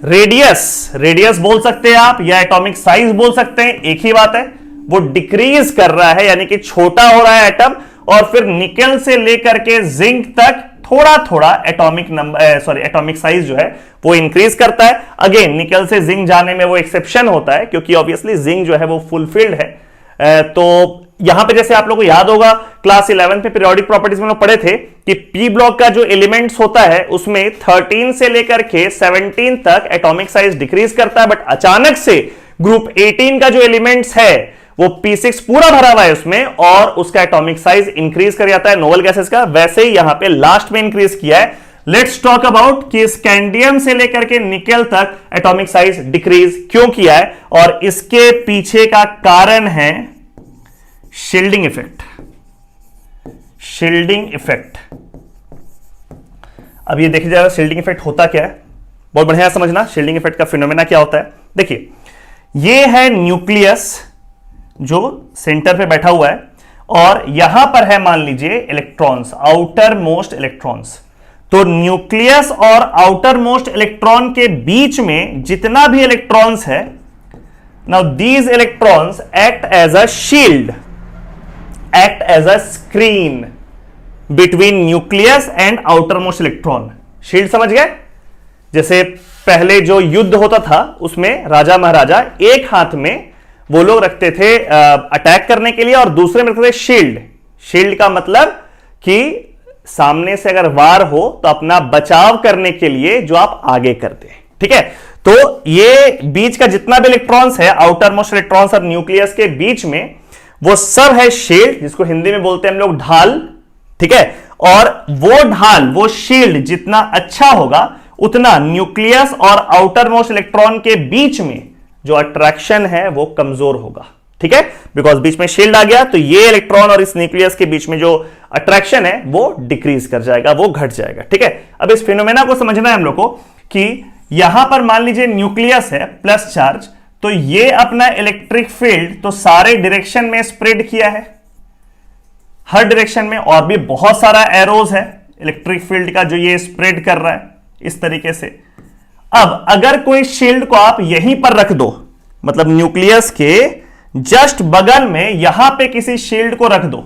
A: रेडियस बोल सकते हैं आप या एटॉमिक साइज बोल सकते हैं, एक ही बात है, वो डिक्रीज कर रहा है, यानी कि छोटा हो रहा है एटम, और फिर निकेल से लेकर के जिंक तक थोड़ा थोड़ा एटॉमिक साइज जो है वो इंक्रीज करता है। अगेन निकेल से जिंक जाने में वो एक्सेप्शन होता है क्योंकि ऑब्वियसली जिंक जो है वो फुलफिल्ड है। तो यहां पे जैसे आप लोगों को याद होगा क्लास 11 में पीरियोडिक प्रॉपर्टीज में लोग पढ़े थे कि पी ब्लॉक का जो एलिमेंट्स होता है उसमें 13 से लेकर के 17 तक एटॉमिक साइज डिक्रीज करता है, बट अचानक से ग्रुप 18 का जो एलिमेंट्स है वो P6 पूरा भरा हुआ है उसमें और उसका एटॉमिक साइज इंक्रीज कर जाता है नोबेल गैसेस का, वैसे ही यहां पे लास्ट में इंक्रीज किया है। लेट्स टॉक अबाउट कि स्कैंडियम से लेकर के निकेल तक एटॉमिक साइज डिक्रीज क्यों किया है, और इसके पीछे का कारण है शील्डिंग इफेक्ट। अब ये देखिए जरा शील्डिंग इफेक्ट होता क्या है, बहुत बढ़िया समझना शील्डिंग इफेक्ट का फिनोमेना क्या होता है। देखिए ये है न्यूक्लियस जो सेंटर पे बैठा हुआ है और यहां पर है मान लीजिए इलेक्ट्रॉन्स, आउटर मोस्ट इलेक्ट्रॉन्स। तो न्यूक्लियस और आउटर मोस्ट इलेक्ट्रॉन के बीच में जितना भी इलेक्ट्रॉन्स है, now these electrons act as a shield, act as a screen between nucleus and outermost electron. Shield समझ गए? जैसे पहले जो युद्ध होता था उसमें राजा महाराजा एक हाथ में वो लोग रखते थे अटैक करने के लिए और दूसरे में रखते थे शील्ड। शील्ड का मतलब कि सामने से अगर वार हो तो अपना बचाव करने के लिए जो आप आगे करते हैं, ठीक है। तो ये बीच का जितना भी इलेक्ट्रॉन्स है, आउटर मोस्ट इलेक्ट्रॉन्स और न्यूक्लियस के बीच में, वो सब है शील्ड, जिसको हिंदी में बोलते हैं हम लोग ढाल, ठीक है। और वो ढाल, वो शील्ड जितना अच्छा होगा उतना न्यूक्लियस और आउटर मोस्ट इलेक्ट्रॉन के बीच में जो अट्रैक्शन है वो कमजोर होगा, ठीक है। बिकॉज बीच में शील्ड आ गया तो ये इलेक्ट्रॉन और इस न्यूक्लियस के बीच में जो अट्रैक्शन है वो डिक्रीज कर जाएगा, वो घट जाएगा, ठीक है। अब इस फिनोमेना को समझना है हम लोग को कि यहां पर मान लीजिए न्यूक्लियस है प्लस चार्ज, तो ये अपना इलेक्ट्रिक फील्ड तो सारे डायरेक्शन में स्प्रेड किया है, हर डायरेक्शन में, और भी बहुत सारा एरोज है इलेक्ट्रिक फील्ड का जो ये स्प्रेड कर रहा है इस तरीके से। अब अगर कोई शील्ड को आप यहीं पर रख दो, मतलब न्यूक्लियस के जस्ट बगल में यहां पे किसी शील्ड को रख दो,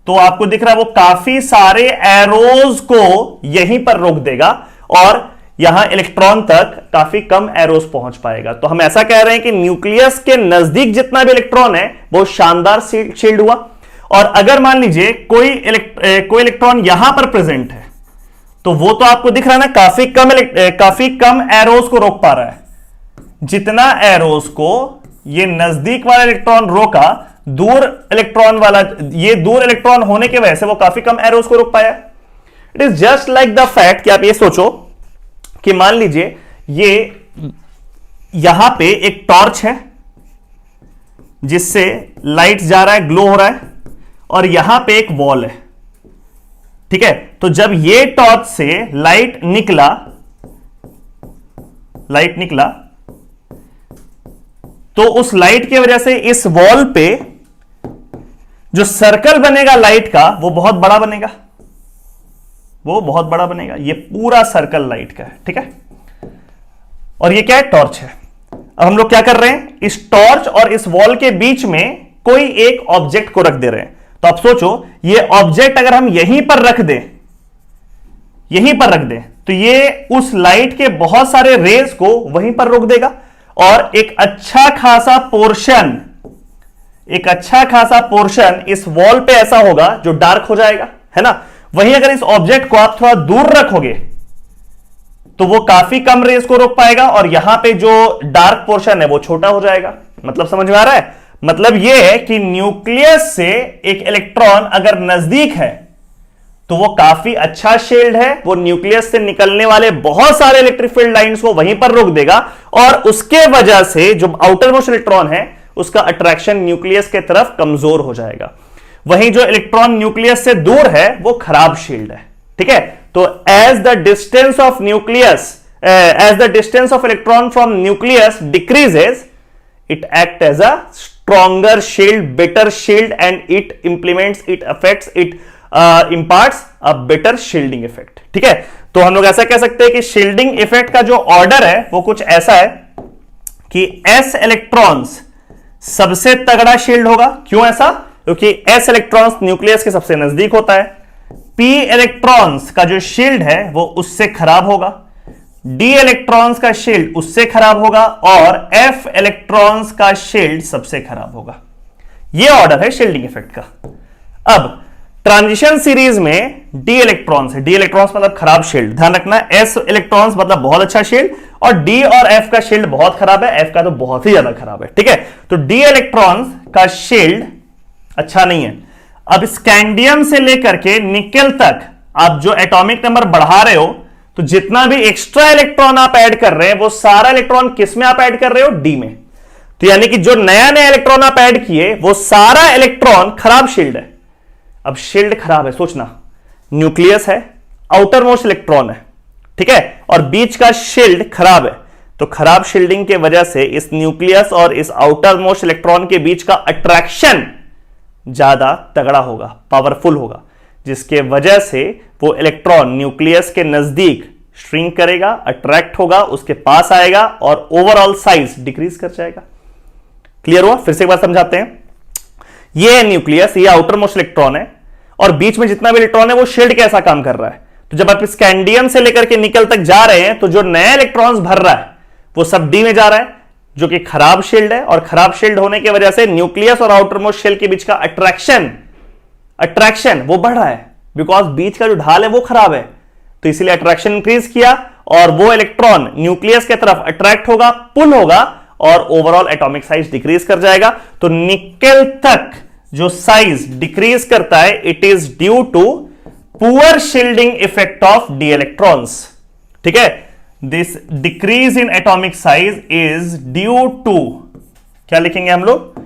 A: तो आपको दिख रहा है वो काफी सारे एरोज को यहीं पर रोक देगा और यहां इलेक्ट्रॉन तक काफी कम एरोस पहुंच पाएगा। तो हम ऐसा कह रहे हैं कि न्यूक्लियस के नजदीक जितना भी इलेक्ट्रॉन है वो शानदार शील्ड हुआ। और अगर मान लीजिए कोई इलेक्ट्रॉन यहां पर प्रेजेंट है तो वो तो आपको दिख रहा है ना काफी कम एरोस को रोक पा रहा है। जितना एरोस को ये नजदीक वाला इलेक्ट्रॉन रोका, दूर इलेक्ट्रॉन होने की वजह से वो काफी कम एरोस को रोक पाया। It is just like the fact कि आप ये सोचो कि मान लीजिए ये यहां पे एक टॉर्च है जिससे लाइट जा रहा है, ग्लो हो रहा है, और यहां पे एक वॉल है, ठीक है। तो जब ये टॉर्च से लाइट निकला तो उस लाइट की वजह से इस वॉल पे जो सर्कल बनेगा लाइट का वो बहुत बड़ा बनेगा, ये पूरा सर्कल लाइट का है, ठीक है। और ये क्या है? टॉर्च है। अब हम लोग क्या कर रहे हैं, इस टॉर्च और इस वॉल के बीच में कोई एक ऑब्जेक्ट को रख दे रहे हैं। तो आप सोचो ये ऑब्जेक्ट अगर हम यहीं पर रख दें तो ये उस लाइट के बहुत सारे रेज को वहीं पर रोक देगा और एक अच्छा खासा पोर्शन इस वॉल पे ऐसा होगा जो डार्क हो जाएगा, है ना। वहीं अगर इस ऑब्जेक्ट को आप थोड़ा दूर रखोगे तो वो काफी कम रेज को रोक पाएगा और यहां पे जो डार्क पोर्शन है वो छोटा हो जाएगा। मतलब समझ में आ रहा है? मतलब यह है कि न्यूक्लियस से एक इलेक्ट्रॉन अगर नजदीक है तो वो काफी अच्छा शील्ड है, वो न्यूक्लियस से निकलने वाले बहुत सारे इलेक्ट्रिक फील्ड लाइंस को वहीं पर रोक देगा और उसके वजह से जो आउटर मोस्ट इलेक्ट्रॉन है उसका अट्रैक्शन न्यूक्लियस के तरफ कमजोर हो जाएगा। वहीं जो इलेक्ट्रॉन न्यूक्लियस से दूर है वो खराब शील्ड है, ठीक है। तो as the distance of nucleus as the distance of electron from nucleus decreases, it acts as a stronger shield, better shield, and it implements, it affects, it imparts a better shielding effect. ठीक है, तो हम लोग ऐसा कह सकते हैं कि शील्डिंग इफेक्ट का जो ऑर्डर है वो कुछ ऐसा है कि s इलेक्ट्रॉन्स सबसे तगड़ा शील्ड होगा. क्यों ऐसा? क्योंकि s इलेक्ट्रॉन्स न्यूक्लियस के सबसे नजदीक होता है. p इलेक्ट्रॉन्स का जो शील्ड है वो उससे खराब होगा. d इलेक्ट्रॉन्स का शील्ड उससे खराब होगा और f इलेक्ट्रॉन्स का शील्ड सबसे खराब होगा. यह ऑर्डर है शील्डिंग इफेक्ट का. अब ट्रांजिशन सीरीज में d इलेक्ट्रॉन्स है. d इलेक्ट्रॉन्स मतलब खराब शील्ड, ध्यान रखना. s इलेक्ट्रॉन्स मतलब बहुत अच्छा शील्ड और d और f का शील्ड बहुत खराब है, f का तो बहुत ही ज्यादा खराब है. ठीक है, तो d इलेक्ट्रॉन्स का शील्ड अच्छा नहीं है. अब स्कैंडियम से लेकर के निकेल तक आप जो एटॉमिक नंबर बढ़ा रहे हो, तो जितना भी एक्स्ट्रा इलेक्ट्रॉन आप ऐड कर रहे हैं वो सारा इलेक्ट्रॉन किस में आप ऐड कर रहे हो? डी में. तो यानी कि जो नया नया इलेक्ट्रॉन आप ऐड किए वो सारा इलेक्ट्रॉन खराब शील्ड है. अब शील्ड खराब है, सोचना, न्यूक्लियस है, आउटर मोस्ट इलेक्ट्रॉन है, ठीक है, और बीच का शील्ड खराब है. तो खराब शील्डिंग के वजह से इस न्यूक्लियस और इस आउटर मोस्ट इलेक्ट्रॉन के बीच का अट्रैक्शन ज्यादा तगड़ा होगा, पावरफुल होगा, जिसके वजह से वो इलेक्ट्रॉन न्यूक्लियस के नजदीक श्रिंक करेगा, अट्रैक्ट होगा, उसके पास आएगा और ओवरऑल साइज डिक्रीज कर जाएगा. क्लियर हुआ? फिर से एक बार समझाते हैं. ये है न्यूक्लियस, ये आउटर मोस्ट इलेक्ट्रॉन है और बीच में जितना भी इलेक्ट्रॉन है वो शील्ड कैसा काम कर रहा है. तो जब आप स्कैंडियम से लेकर के निकल तक जा रहे हैं तो जो नया इलेक्ट्रॉन्स भर रहा है वो सब डी में जा रहा है, जो कि खराब शील्ड है. और खराब शील्ड होने की वजह से न्यूक्लियस और आउटर मोस्ट शेल के बीच का अट्रैक्शन वो बढ़ रहा है, बिकॉज बीच का जो ढाल है वो खराब है. तो इसीलिए अट्रैक्शन इंक्रीज किया और वो इलेक्ट्रॉन न्यूक्लियस की तरफ अट्रैक्ट होगा, पुल होगा और ओवरऑल एटॉमिक साइज डिक्रीज कर जाएगा. तो निकेल तक जो साइज डिक्रीज करता है, it is due to poor shielding effect of D electrons. ठीक है, this decrease in atomic size is due to, क्या लिखेंगे हम लोग?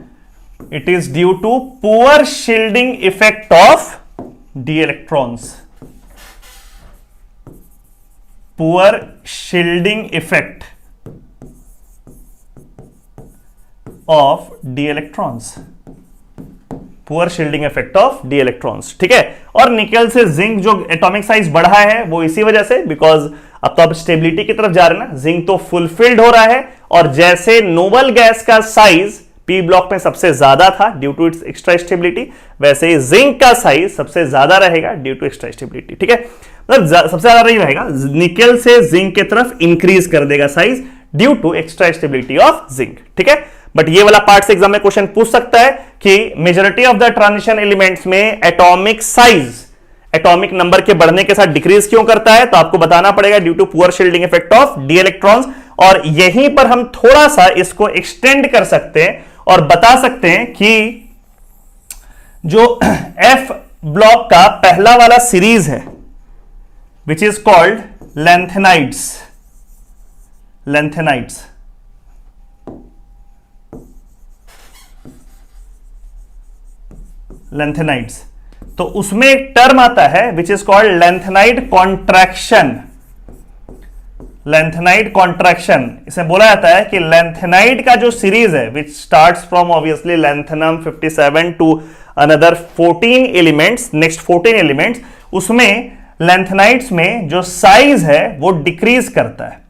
A: It is due to poor shielding effect of D electrons. Poor shielding effect of D electrons. Poor shielding effect of D electrons. ठीक है, और निकेल से जिंक जो एटॉमिक साइज बढ़ा है वो इसी वजह से, बिकॉज अब तो आप स्टेबिलिटी की तरफ जा रहे हैं ना. जिंक तो फुलफिल्ड हो रहा है और जैसे नोबल गैस का साइज पी ब्लॉक में सबसे ज्यादा था due to its extra stability, वैसे ही जिंक का साइज सबसे ज्यादा रहेगा ड्यू टू एक्स्ट्रा स्टेबिलिटी. ठीक है, मतलब सबसे ज्यादा नहीं रहेगा, निकेल से जिंक की तरफ इंक्रीज कर देगा size due to extra stability of zinc. ठीक है, बट ये वाला पार्ट से एग्जाम में क्वेश्चन पूछ सकता है कि majority of the transition elements में एटॉमिक साइज एटॉमिक नंबर के बढ़ने के साथ डिक्रीज क्यों करता है, तो आपको बताना पड़ेगा due to poor shielding effect of D electrons. और यहीं पर हम थोड़ा सा इसको एक्सटेंड कर सकते हैं और बता सकते हैं कि जो एफ ब्लॉक का पहला वाला सीरीज है which is called lanthanides. Lanthanides, तो उसमें एक टर्म आता है which is called lanthanide contraction. Lanthanide contraction, इसमें बोला जाता है कि लेंथेनाइड का जो सीरीज है which starts from obviously lanthanum 57 to another 14 elements, next 14 elements, उसमें लेंथेनाइड्स में जो साइज है वो डिक्रीज करता है.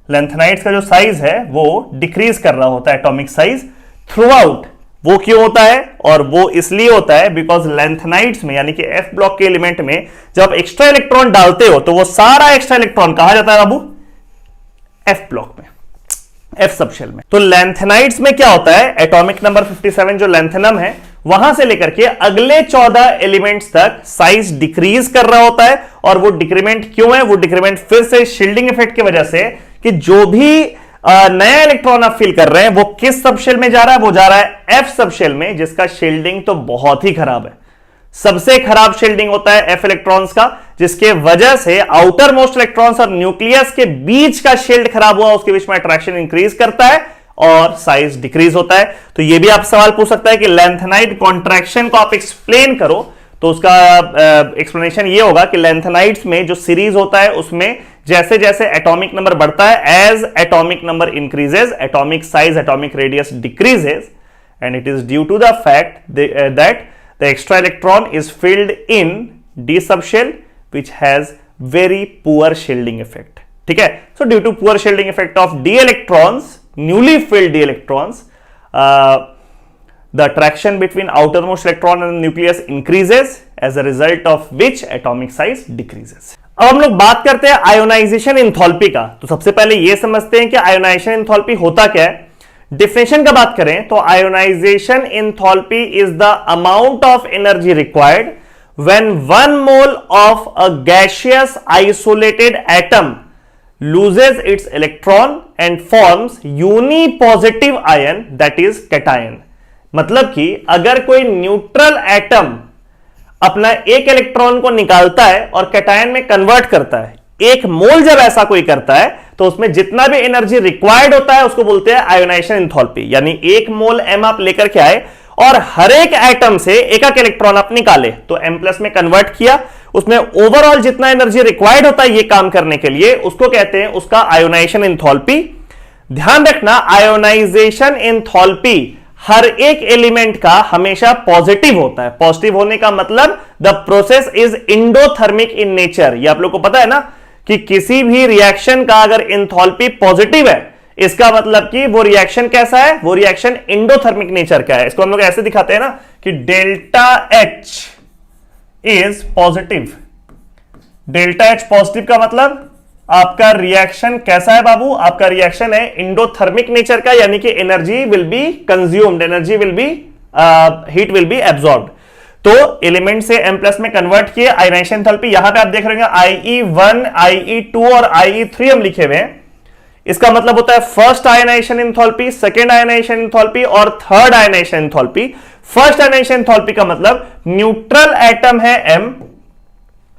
A: लेंथेनाइड्स का जो साइज है वो डिक्रीज कर रहा होता है एटॉमिक साइज थ्रू आउट. वो क्यों होता है? और वो इसलिए होता है बिकॉज लेंथेनाइड्स में यानी कि एफ ब्लॉक के एलिमेंट में जब एक्स्ट्रा इलेक्ट्रॉन डालते हो तो वो सारा एक्स्ट्रा इलेक्ट्रॉन कहा जाता है बाबू? एफ ब्लॉक में, एफ सबशेल में. तो लेंथेनाइड्स में क्या होता है, एटॉमिक नंबर 57 जो लेंथेनम है वहां से लेकर के अगले 14 एलिमेंट्स तक साइज डिक्रीज कर रहा होता है. और वो डिक्रीमेंट क्यों है? वो डिक्रीमेंट फिर से शील्डिंग इफेक्ट की वजह से कि जो भी नया इलेक्ट्रॉन आप फील कर रहे हैं वो किस सबशेल में जा रहा है? वो जा रहा है एफ सबशेल में, जिसका शील्डिंग तो बहुत ही खराब है. सबसे खराब शील्डिंग होता है एफ इलेक्ट्रॉन्स का, जिसके वजह से आउटर मोस्ट इलेक्ट्रॉन्स और न्यूक्लियस के बीच का शील्ड खराब हुआ, उसके बीच में अट्रैक्शन इंक्रीज करता है और साइज डिक्रीज होता है. तो ये भी आप सवाल पूछ सकता है कि लेंथेनाइड कॉन्ट्रैक्शन को आप एक्सप्लेन करो, तो उसका एक्सप्लेनेशन ये होगा कि लैंथेनाइड्स में जो सीरीज होता है उसमें जैसे जैसे एटॉमिक नंबर बढ़ता है, as atomic number increases atomic size atomic radius decreases, and it is due to the fact that the extra electron is filled in d subshell which has very poor shielding effect. ठीक है, so due to poor shielding effect of d electrons, newly filled d electrons, the attraction between outermost electron and the nucleus increases, as a result of which atomic size decreases. अब हम लोग बात करते हैं आयोनाइजेशन इंथॉल्पी का। तो सबसे पहले यह समझते हैं कि आयोनाइजेशन इंथॉल्पी होता क्या है। डिफिनेशन का बात करें तो ionisation enthalpy is the amount of energy required when 1 mole of a gaseous isolated atom loses its electron and forms unipositive ion that is cation. मतलब कि अगर कोई न्यूट्रल एटम अपना एक इलेक्ट्रॉन को निकालता है और कैटायन में कन्वर्ट करता है, एक मोल जब ऐसा कोई करता है तो उसमें जितना भी एनर्जी रिक्वायर्ड होता है उसको बोलते हैं आयोनाइजेशन एंथैल्पी। यानी एक मोल एम आप लेकर के आए और हर एक एटम से एक एक इलेक्ट्रॉन आप निकाले तो एम प्लस में कन्वर्ट किया, उसमें ओवरऑल जितना एनर्जी रिक्वायर्ड होता है ये काम करने के लिए उसको कहते हैं उसका आयोनाइजेशन एंथैल्पी। ध्यान रखना आयोनाइजेशन एंथैल्पी हर एक एलिमेंट का हमेशा पॉजिटिव होता है। पॉजिटिव होने का मतलब the process is endothermic in nature. ये आप लोग को पता है ना कि किसी भी रिएक्शन का अगर एंथैल्पी पॉजिटिव है इसका मतलब कि वो रिएक्शन कैसा है, वो रिएक्शन इंडोथर्मिक नेचर का है। इसको हम लोग ऐसे दिखाते हैं ना कि delta H is positive. Delta H positive का मतलब आपका रिएक्शन कैसा है बाबू, आपका रिएक्शन है इंडोथर्मिक नेचर का, यानी कि energy will be consumed, energy will be heat will be absorbed. तो एलिमेंट से एम प्लस में कन्वर्ट किए आयोनाइजेशन एंथैल्पी। यहां पे आप देख रहे हैं IE1 IE2 और IE3 हम लिखे हुए हैं। इसका मतलब होता है first ionisation enthalpy, second ionisation enthalpy और third ionisation enthalpy. First ionisation enthalpy का मतलब न्यूट्रल एटम है M,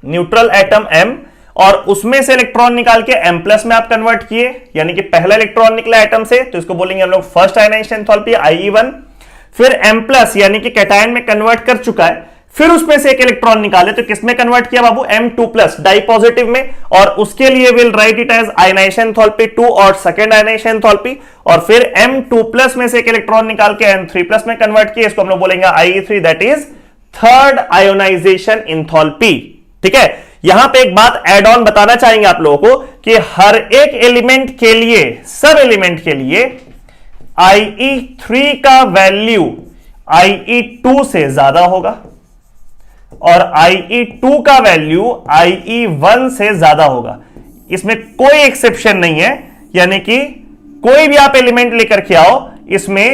A: न्यूट्रल एटम M और उसमें से इलेक्ट्रॉन निकाल के M प्लस में आप कन्वर्ट किए, यानी कि पहला इलेक्ट्रॉन निकला एटम से तो इसको बोलेंगे हम लोग फर्स्ट आयोनाइजेशन एंथैल्पी IE1। फिर M प्लस यानी कि कैटायन में कन्वर्ट कर चुका है, फिर उसमें से एक इलेक्ट्रॉन निकाले तो किसमें कन्वर्ट किया बाबू, M2 प्लस डाई पॉजिटिव में, और उसके लिए will write it as ionisation enthalpy 2 और सेकंड आयोनाइजेशन एंथैल्पी, और फिर M2 प्लस में से एक इलेक्ट्रॉन निकाल के M3 प्लस में कन्वर्ट किया, इसको हम लोग बोलेंगे IE3 that is third ionisation enthalpy. ठीक है, यहां पे एक बात एड ऑन बताना चाहेंगे आप लोगों को कि हर एक एलिमेंट के लिए, सब एलिमेंट के लिए IE3 का वैल्यू IE2 से ज्यादा होगा और IE2 का वैल्यू IE1 से ज्यादा होगा। इसमें कोई एक्सेप्शन नहीं है, यानी कि कोई भी आप एलिमेंट लेकर के आओ इसमें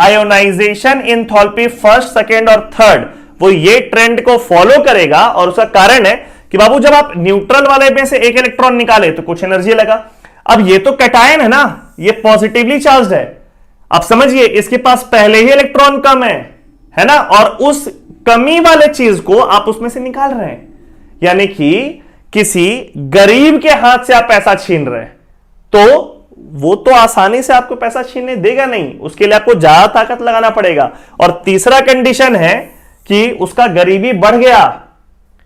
A: आयोनाइजेशन एंथैल्पी फर्स्ट सेकेंड और थर्ड वो ये ट्रेंड को फॉलो करेगा। और उसका कारण है कि बाबू जब आप न्यूट्रल वाले में से एक इलेक्ट्रॉन निकाले तो कुछ एनर्जी लगा। अब ये तो कैटायन है ना, ये पॉजिटिवली चार्ज्ड है, आप समझिए इसके पास पहले ही इलेक्ट्रॉन कम है ना, और उस कमी वाले चीज को आप उसमें से निकाल रहे हैं, यानी कि किसी गरीब के हाथ से आप पैसा छीन रहे हैं तो वो तो आसानी से आपको पैसा छीनने देगा नहीं, उसके लिए आपको ज्यादा ताकत लगाना पड़ेगा। और तीसरा कंडीशन है कि उसका गरीबी बढ़ गया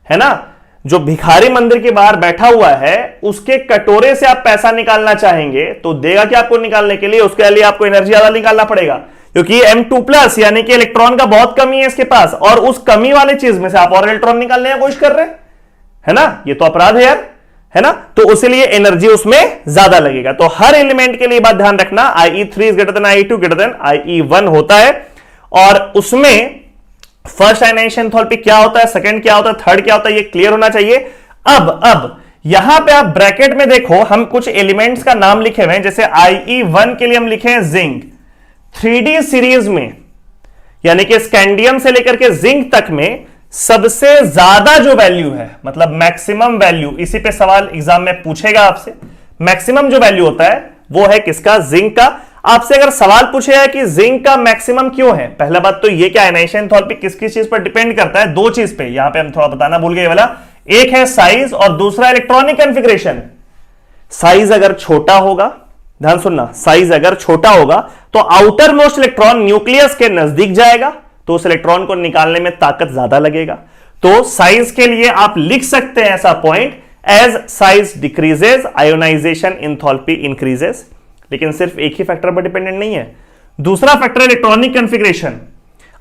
A: है ना, जो भिखारी मंदिर के बाहर बैठा हुआ है उसके कटोरे से आप पैसा निकालना चाहेंगे तो देगा कि आपको निकालने के लिए, उसके लिए आपको एनर्जी ज्यादा निकालना पड़ेगा, क्योंकि M2 प्लस यानी कि इलेक्ट्रॉन का बहुत कमी है इसके पास, और उस कमी वाले चीज में से आप और इलेक्ट्रॉन निकालने की कोशिश कर रहे हैं, है ना, ये तो अपराध है यार, है ना। तो उसलिए एनर्जी उसमें ज्यादा लगेगा। तो हर एलिमेंट के लिए बात ध्यान रखना IE3 is greater than IE2 greater than IE1 होता है, और उसमें फर्स्ट आयोनाइजेशन एंथैल्पी क्या होता है, सेकंड क्या होता है, थर्ड क्या होता है, ये क्लियर होना चाहिए। अब यहां पे आप ब्रैकेट में देखो हम कुछ एलिमेंट्स का नाम लिखे हुए हैं, जैसे IE1 के लिए हम लिखे हैं जिंक। 3D सीरीज में यानी कि स्कैंडियम से लेकर के जिंक तक में सबसे ज्यादा जो वैल्यू है, मतलब मैक्सिमम वैल्यू, इसी पे सवाल एग्जाम में पूछेगा आपसे, मैक्सिमम जो वैल्यू होता है वो है किसका, जिंक का। आपसे अगर सवाल पूछेगा कि जिंक का मैक्सिमम क्यों है, पहला बात तो ये कि आयोनाइजेशन एंथैल्पी किस किस चीज पर डिपेंड करता है, दो चीज पे, यहां पे हम थोड़ा बताना भूल गए वाला, एक है साइज और दूसरा इलेक्ट्रॉनिक कॉन्फ़िगरेशन। साइज अगर छोटा होगा, ध्यान सुनना, साइज अगर छोटा होगा तो आउटर मोस्ट इलेक्ट्रॉन न्यूक्लियस के नजदीक जाएगा तो उस इलेक्ट्रॉन को निकालने में ताकत ज्यादा लगेगा, तो साइज के लिए आप लिख सकते हैं ऐसा point, as size decreases ionisation enthalpy increases. लेकिन सिर्फ एक ही फैक्टर पर डिपेंडेंट नहीं है, दूसरा फैक्टर इलेक्ट्रॉनिक कॉन्फ़िगरेशन।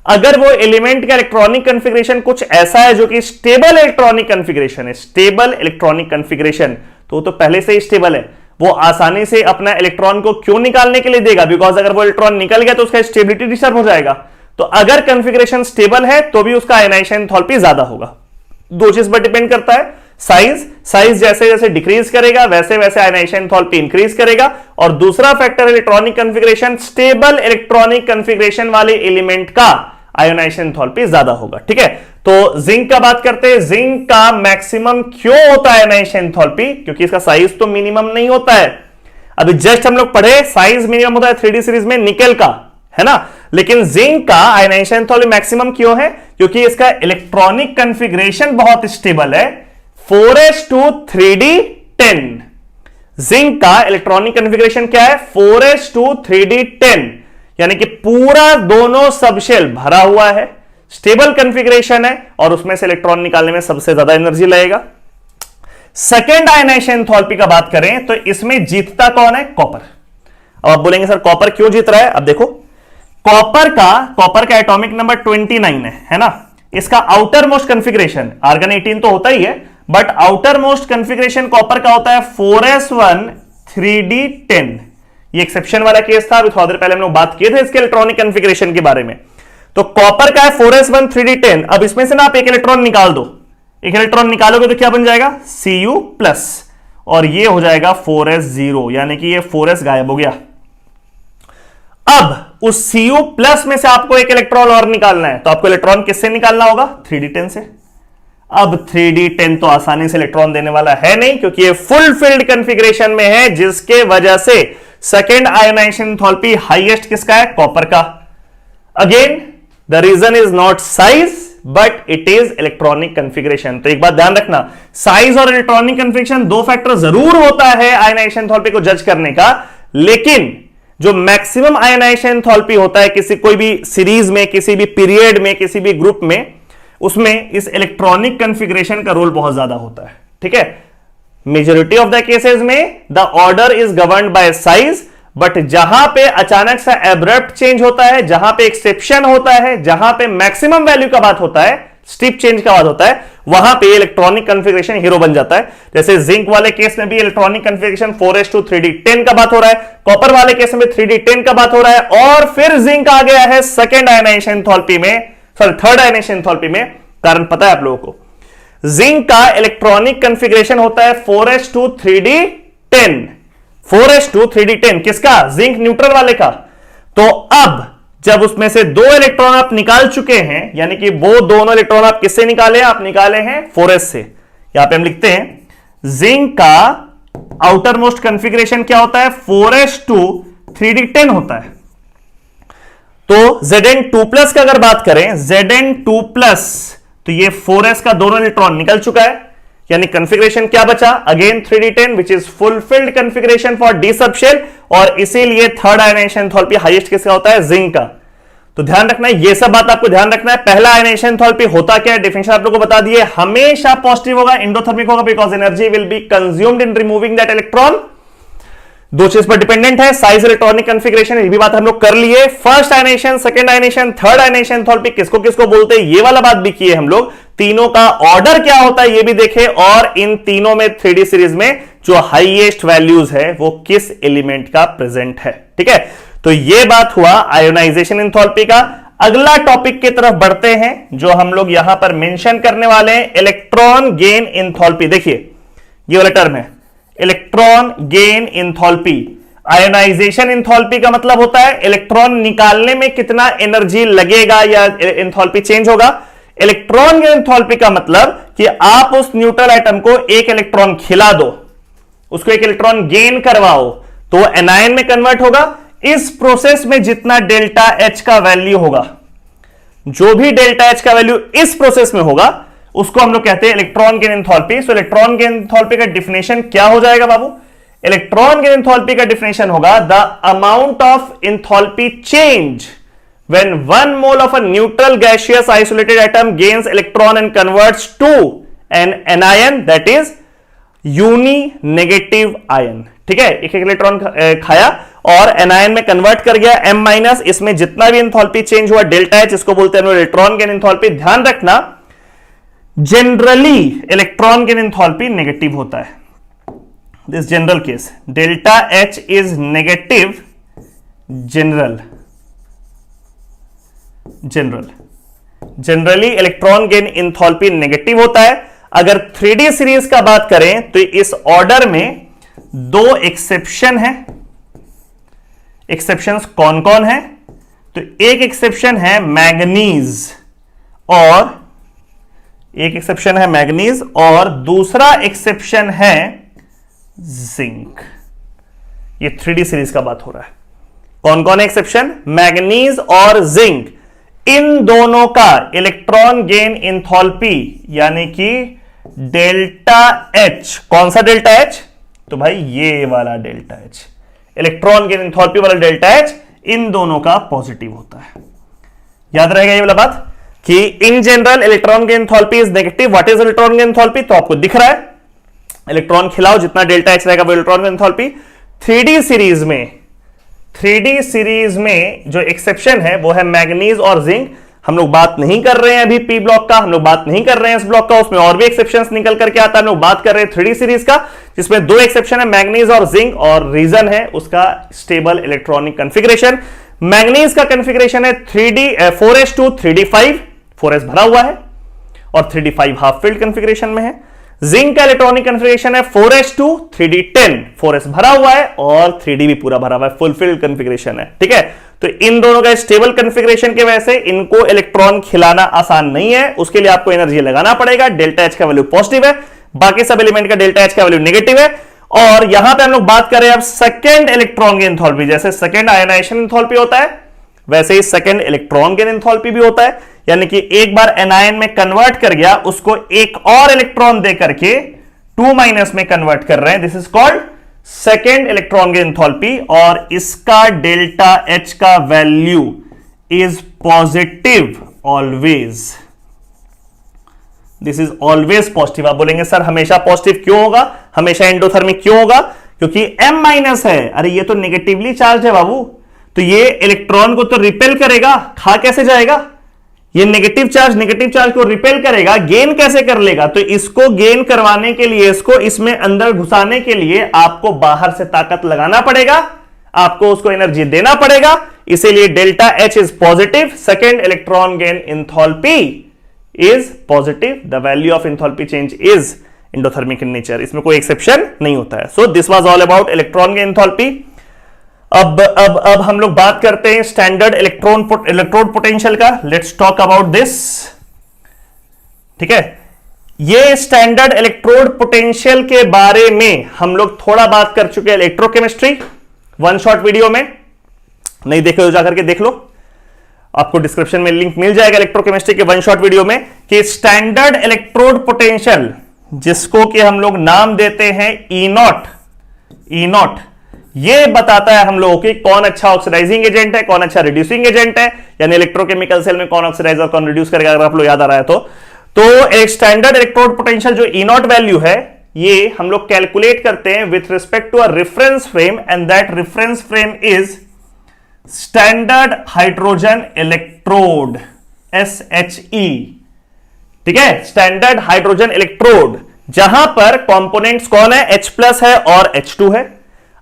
A: अगर वो एलिमेंट का इलेक्ट्रॉनिक कॉन्फ़िगरेशन कुछ ऐसा है जो कि स्टेबल इलेक्ट्रॉनिक कॉन्फ़िगरेशन है, स्टेबल इलेक्ट्रॉनिक कॉन्फ़िगरेशन, तो पहले से ही स्टेबल है, वो आसानी से अपना इलेक्ट्रॉन को क्यों निकालने के लिए देगा, बिकॉज अगर वो इलेक्ट्रॉन निकल गया तो उसका स्टेबिलिटी डिस्टर्ब हो जाएगा। तो अगर कॉन्फ़िगरेशन स्टेबल है तो भी उसका आयनाइजेशन एंथैल्पी ज्यादा होगा। दो चीज पर डिपेंड करता है, साइज जैसे जैसे डिक्रीज करेगा वैसे वैसे आयनाइजेशन एंथैल्पी इंक्रीज करेगा, और दूसरा factor electronic configuration, stable electronic configuration वाले एलिमेंट का आयोनाइजेशन एंथैल्पी ज्यादा होगा। ठीक है, तो जिंक का बात करते हैं, जिंक का मैक्सिमम क्यों होता है आयोनाइजेशन एंथैल्पी, क्योंकि इसका साइज तो मिनिमम नहीं होता है। अभी जस्ट हम लोग पढ़े साइज मिनिमम होता है 3D सीरीज में निकेल का, है ना, लेकिन जिंक का आयोनाइजेशन एंथैल्पी मैक्सिमम क्यों है, क्योंकि इसका इलेक्ट्रॉनिक कॉन्फ़िगरेशन बहुत स्टेबल है, 4s2 3d10। जिंक का इलेक्ट्रॉनिक कॉन्फ़िगरेशन क्या है, 4s2 3d10, यानी कि पूरा दोनों सबशेल भरा हुआ है, स्टेबल कॉन्फ़िगरेशन है, और उसमें से इलेक्ट्रॉन निकालने में सबसे ज्यादा एनर्जी लगेगा। सेकेंड आयनाइजेशन एंथैल्पी का बात करें तो इसमें जीतता कौन है, कॉपर। अब आप बोलेंगे सर कॉपर क्यों जीत रहा है, अब देखो कॉपर का एटॉमिक नंबर 29 है ना, इसका आउटर मोस्ट कॉन्फ़िगरेशन, आर्गन 18 तो होता ही है, but outer most configuration copper का होता है 4s1 3d10। ये एक्सेप्शन वाला केस था, अभी थोड़ी देर पहले हम लोग बात किए थे इसके इलेक्ट्रॉनिक कॉन्फ़िगरेशन के बारे में। तो कॉपर का है 4s1 3d10। अब इसमें से ना आप एक इलेक्ट्रॉन निकाल दो, एक इलेक्ट्रॉन निकालोगे तो क्या बन जाएगा, Cu+, और ये हो जाएगा 4s0, यानी कि ये 4s गायब हो गया। अब उस Cu+ में से आपको एक इलेक्ट्रॉन और निकालना है, तो आपको इलेक्ट्रॉन किससे निकालना होगा, 3d10 से। अब 3d10 तो आसानी से इलेक्ट्रॉन देने वाला है नहीं, क्योंकि ये फुलफिल्ड कॉन्फ़िगरेशन में है, जिसके वजह से सेकेंड आयोनाइजेशन एंथैल्पी हाईएस्ट किसका है, कॉपर का। Again the reason is not size but it is electronic configuration. तो एक बात ध्यान रखना, साइज और इलेक्ट्रॉनिक कॉन्फ़िगरेशन दो फैक्टर जरूर होता है आयोनाइजेशन एंथैल्पी को जज करने का, लेकिन जो मैक्सिमम आयोनाइजेशन एंथैल्पी होता है किसी कोई भी सीरीज में, किसी भी पीरियड में, किसी भी ग्रुप में, उसमें इस इलेक्ट्रॉनिक कॉन्फ़िगरेशन का रोल बहुत ज्यादा होता है। ठीक है, मेजॉरिटी ऑफ द केसेस में the order is governed bye size, but जहां पे अचानक सा एब्रप्ट चेंज होता है, जहां पे एक्सेप्शन होता है, जहां पे मैक्सिमम वैल्यू का बात होता है, स्टीप चेंज का बात होता है, वहां पे इलेक्ट्रॉनिक कॉन्फ़िगरेशन हीरो बन जाता है। जैसे जिंक वाले केस में भी इलेक्ट्रॉनिक कॉन्फ़िगरेशन 4s2 3d10 का बात हो रहा है, कॉपर वाले केस में 3d10 का बात हो रहा है, और फिर जिंक आ गया है सेकेंड आयोनाइजेशन एंथैल्पी में, सॉरी थर्ड आयोनाइजेशन एंथैल्पी में। कारण पता है आप लोगों को, जिंक का इलेक्ट्रॉनिक कॉन्फ़िगरेशन होता है 4s2 3d10, 4s2 3d10 किसका, जिंक न्यूट्रल वाले का। तो अब जब उसमें से दो इलेक्ट्रॉन आप निकाल चुके हैं, यानी कि वो दोनों इलेक्ट्रॉन आप किससे निकाले, आप निकाले हैं 4s से। यहां पे हम लिखते हैं जिंक का आउटर मोस्ट कॉन्फ़िगरेशन क्या होता है, 4s2 3d10 होता है। तो Zn2+ का अगर बात करें, Zn2+, तो ये 4s का दोनों इलेक्ट्रॉन निकल चुका है, यानी कॉन्फ़िगरेशन क्या बचा, again 3d10 which is fulfilled configuration for D subshell, और इसीलिए थर्ड आयोनाइजेशन एंथैल्पी हाईएस्ट किसका होता है, जिंक का। तो ध्यान रखना है, ये सब बात आपको ध्यान रखना है। पहला आयोनाइजेशन एंथैल्पी होता क्या है, डेफिनेशन आप लोगों को बता दिए, हमेशा पॉजिटिव होगा, एंडोथर्मिक होगा, because energy will be consumed in removing that electron. दो चीज पर डिपेंडेंट है, साइज, इलेक्ट्रॉनिक कॉन्फ़िगरेशन, ये भी बात हम लोग कर लिए। First ionisation, second ionisation, third ionisation enthalpy किसको किसको बोलते हैं, ये वाला बात भी किए हम लोग। तीनों का ऑर्डर क्या होता है ये भी देखे, और इन तीनों में 3D सीरीज में जो हाईएस्ट वैल्यूज है वो किस एलिमेंट का प्रेजेंट है। ठीक है, तो ये बात हुआ आयोनाइजेशन एंथैल्पी का। अगला टॉपिक की तरफ बढ़ते हैं जो हम लोग यहां पर मेंशन करने वाले हैं, इलेक्ट्रॉन गेन एंथैल्पी। देखिए ये वाला टर्म है electron gain enthalpy. Ionisation enthalpy का मतलब होता है इलेक्ट्रॉन निकालने में कितना एनर्जी लगेगा या एंथैल्पी चेंज होगा। इलेक्ट्रॉन गेन एंथैल्पी का मतलब कि आप उस न्यूट्रल एटम को एक इलेक्ट्रॉन खिला दो, उसको एक इलेक्ट्रॉन गेन करवाओ तो वो एनायन में कन्वर्ट होगा। इस प्रोसेस में जितना डेल्टा एच का वैल्यू होगा, जो भी डेल्टा एच का वैल्यू इस प्रोसेस में होगा, उसको हम लोग कहते हैं इलेक्ट्रॉन गेन एंथैल्पी। सो इलेक्ट्रॉन गेन एंथैल्पी का डिफिनेशन क्या हो जाएगा बाबू, इलेक्ट्रॉन गेन एंथैल्पी का डिफिनेशन होगा the amount of enthalpy change when 1 mole of a neutral gaseous isolated atom gains electron and converts to an anion that is uninegative ion. ठीक है, एक इलेक्ट्रॉन खाया और एनायन में कन्वर्ट कर गया M माइनस, इसमें जितना भी एंथैल्पी चेंज हुआ डेल्टा एच, इसको बोलते हैं इलेक्ट्रॉन गेन एंथैल्पी। ध्यान रखना generally electron gain enthalpy negative होता है, this general case delta H is negative generally electron gain enthalpy negative होता है। अगर 3D सीरीज का बात करें तो इस ऑर्डर में 2 एक्सेप्शन है। एक्सेप्शंस कौन कौन है? तो एक एक्सेप्शन है मैग्नीज और दूसरा एक्सेप्शन है जिंक। ये 3D सीरीज का बात हो रहा है। कौन कौन है एक्सेप्शन? मैग्नीज और जिंक। इन दोनों का इलेक्ट्रॉन गेन एंथैल्पी यानी कि डेल्टा एच, कौन सा डेल्टा एच? तो भाई ये वाला delta H, electron gain enthalpy वाला डेल्टा एच, इन दोनों का पॉजिटिव होता है। याद रहेगा ये वाला बात कि in general electron gain enthalpy is negative. What is electron gain enthalpy? तो आपको दिख रहा है, इलेक्ट्रॉन खिलाओ जितना डेल्टा एच रहेगा वो electron gain enthalpy. 3D series में जो एक्सेप्शन है वो है मैग्नीज और जिंक। हम लोग बात नहीं कर रहे हैं अभी पी ब्लॉक का, हम लोग बात नहीं कर रहे हैं इस ब्लॉक का, उसमें और भी एक्सेप्शंस निकल करके आता है। हम लोग बात कर रहे हैं 3D सीरीज का, जिसमें 2 एक्सेप्शन है मैग्नीज और जिंक, और रीजन है उसका स्टेबल इलेक्ट्रॉनिक कॉन्फ़िगरेशन। मैग्नीज का कॉन्फ़िगरेशन है 4s2 3d5, 4s भरा हुआ है और 3d5 हाफ फील्ड कॉन्फ़िगरेशन में है। जिंक का इलेक्ट्रॉनिक कॉन्फ़िगरेशन है 4s2 3d10, 4s भरा हुआ है और 3d भी पूरा भरा हुआ है, फुलफिल्ड कॉन्फ़िगरेशन है। ठीक है, तो इन दोनों का स्टेबल कॉन्फ़िगरेशन की वजह से इनको इलेक्ट्रॉन खिलाना आसान नहीं है, उसके लिए आपको एनर्जी लगाना पड़ेगा। डेल्टा एच का वैल्यू पॉजिटिव है, बाकी सब एलिमेंट का डेल्टा एच का वैल्यू नेगेटिव है। और यहां पे हम लोग बात करें अब सेकंड इलेक्ट्रॉन गेन एंथैल्पी, जैसे सेकंड आयनाइजेशन एंथैल्पी होता है वैसे ही सेकंड इलेक्ट्रॉन गेन एंथैल्पी भी होता है। यानी कि एक बार एनायन में कन्वर्ट कर गया, उसको एक और इलेक्ट्रॉन दे करके 2 माइनस में कन्वर्ट कर रहे हैं, this is called second electron gain enthalpy. और इसका डेल्टा एच का value is positive always, this is always positive. आप बोलेंगे सर हमेशा पॉजिटिव क्यों होगा, हमेशा एंडोथर्मिक क्यों होगा? क्योंकि M माइनस है। अरे ये तो नेगेटिवली चार्ज है बाबू, तो ये इलेक्ट्रॉन को तो रिपेल करेगा, खा कैसे जाएगा? ये नेगेटिव चार्ज को रिपेल करेगा, गेन कैसे कर लेगा? तो इसको गेन करवाने के लिए, इसको इसमें अंदर घुसाने के लिए आपको बाहर से ताकत लगाना पड़ेगा, आपको उसको एनर्जी देना पड़ेगा। इसीलिए delta H is positive, second electron gain enthalpy is positive, the value of enthalpy change is endothermic in nature, इसमें कोई एक्सेप्शन नहीं होता है। So this was all about electron gain enthalpy. अब हम लोग बात करते हैं स्टैंडर्ड इलेक्ट्रोड पोटेंशियल का। Let's talk about this. ठीक है, ये स्टैंडर्ड इलेक्ट्रोड पोटेंशियल के बारे में हम लोग थोड़ा बात कर चुके हैं इलेक्ट्रोकेमिस्ट्री, 1 शॉट वीडियो में। नहीं देखे तो जाकर के देख लो, आपको डिस्क्रिप्शन में लिंक मिल जाएगा इलेक्ट्रोकेमिस्ट्री के 1 शॉट वीडियो में, कि स्टैंडर्ड इलेक्ट्रोड पोटेंशियल, जिसको कि हम लोग नाम देते हैं E नॉट, ये बताता है हम लोगों की कौन अच्छा ऑक्सीडाइजिंग एजेंट है, कौन अच्छा रिड्यूसिंग एजेंट है, यानी इलेक्ट्रोकेमिकल सेल में कौन ऑक्सीडाइज और कौन रिड्यूस करेगा, अगर आप लोग याद आ रहा है तो एक स्टैंडर्ड इलेक्ट्रोड पोटेंशियल जो E नॉट वैल्यू है, ये हम लोग कैलकुलेट करते हैं with respect to a reference frame, and that reference frame is standard hydrogen electrode, SHE। ठीक है, स्टैंडर्ड हाइड्रोजन इलेक्ट्रोड, जहां पर कंपोनेंट्स कौन है, H+ है और H2 है।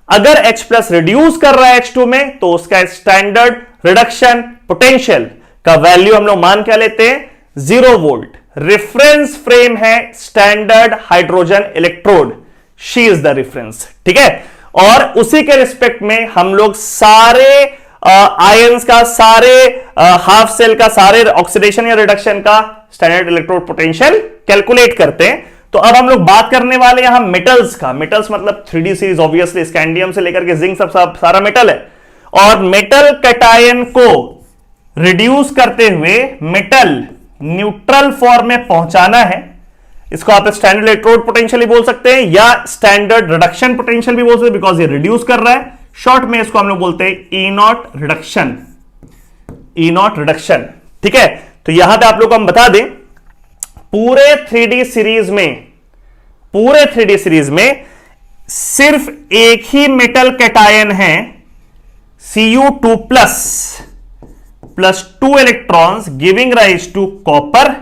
A: अगर H+ रिड्यूस कर रहा है H2 में, तो उसका स्टैंडर्ड रिडक्शन पोटेंशियल का वैल्यू हम लोग मान क्या लेते हैं, 0 वोल्ट। रेफरेंस फ्रेम है standard hydrogen electrode, she is the reference. ठीक है, और उसी के रिस्पेक्ट में हम लोग सारे आयंस का, सारे हाफ सेल का, सारे ऑक्सीडेशन या रिडक्शन का स्टैंडर्ड इलेक्ट्रोड पोटेंशियल कैलकुलेट करते हैं। तो अब हम लोग बात करने वाले यहां मेटल्स का। मेटल्स मतलब 3D सीरीज, ऑब्वियसली स्कैंडियम से लेकर के जिंक सब सारा मेटल है। और मेटल कैटायन को रिड्यूस करते हुए मेटल न्यूट्रल फॉर्म में पहुंचाना है, इसको आप स्टैंडर्ड इलेक्ट्रोड पोटेंशियल बोल सकते हैं या स्टैंडर्ड रिडक्शन पोटेंशियल भी बोल सकते हैं, बिकॉज ये रिड्यूस कर रहा है। शॉर्ट में इसको हम लोग बोलते हैं E not reduction, E nought reduction. ठीक है, तो यहां पे आप लोग को हम बता दें, पूरे 3D सीरीज में सिर्फ एक ही मेटल कैटायन है Cu2 plus 2 electrons giving rise to copper,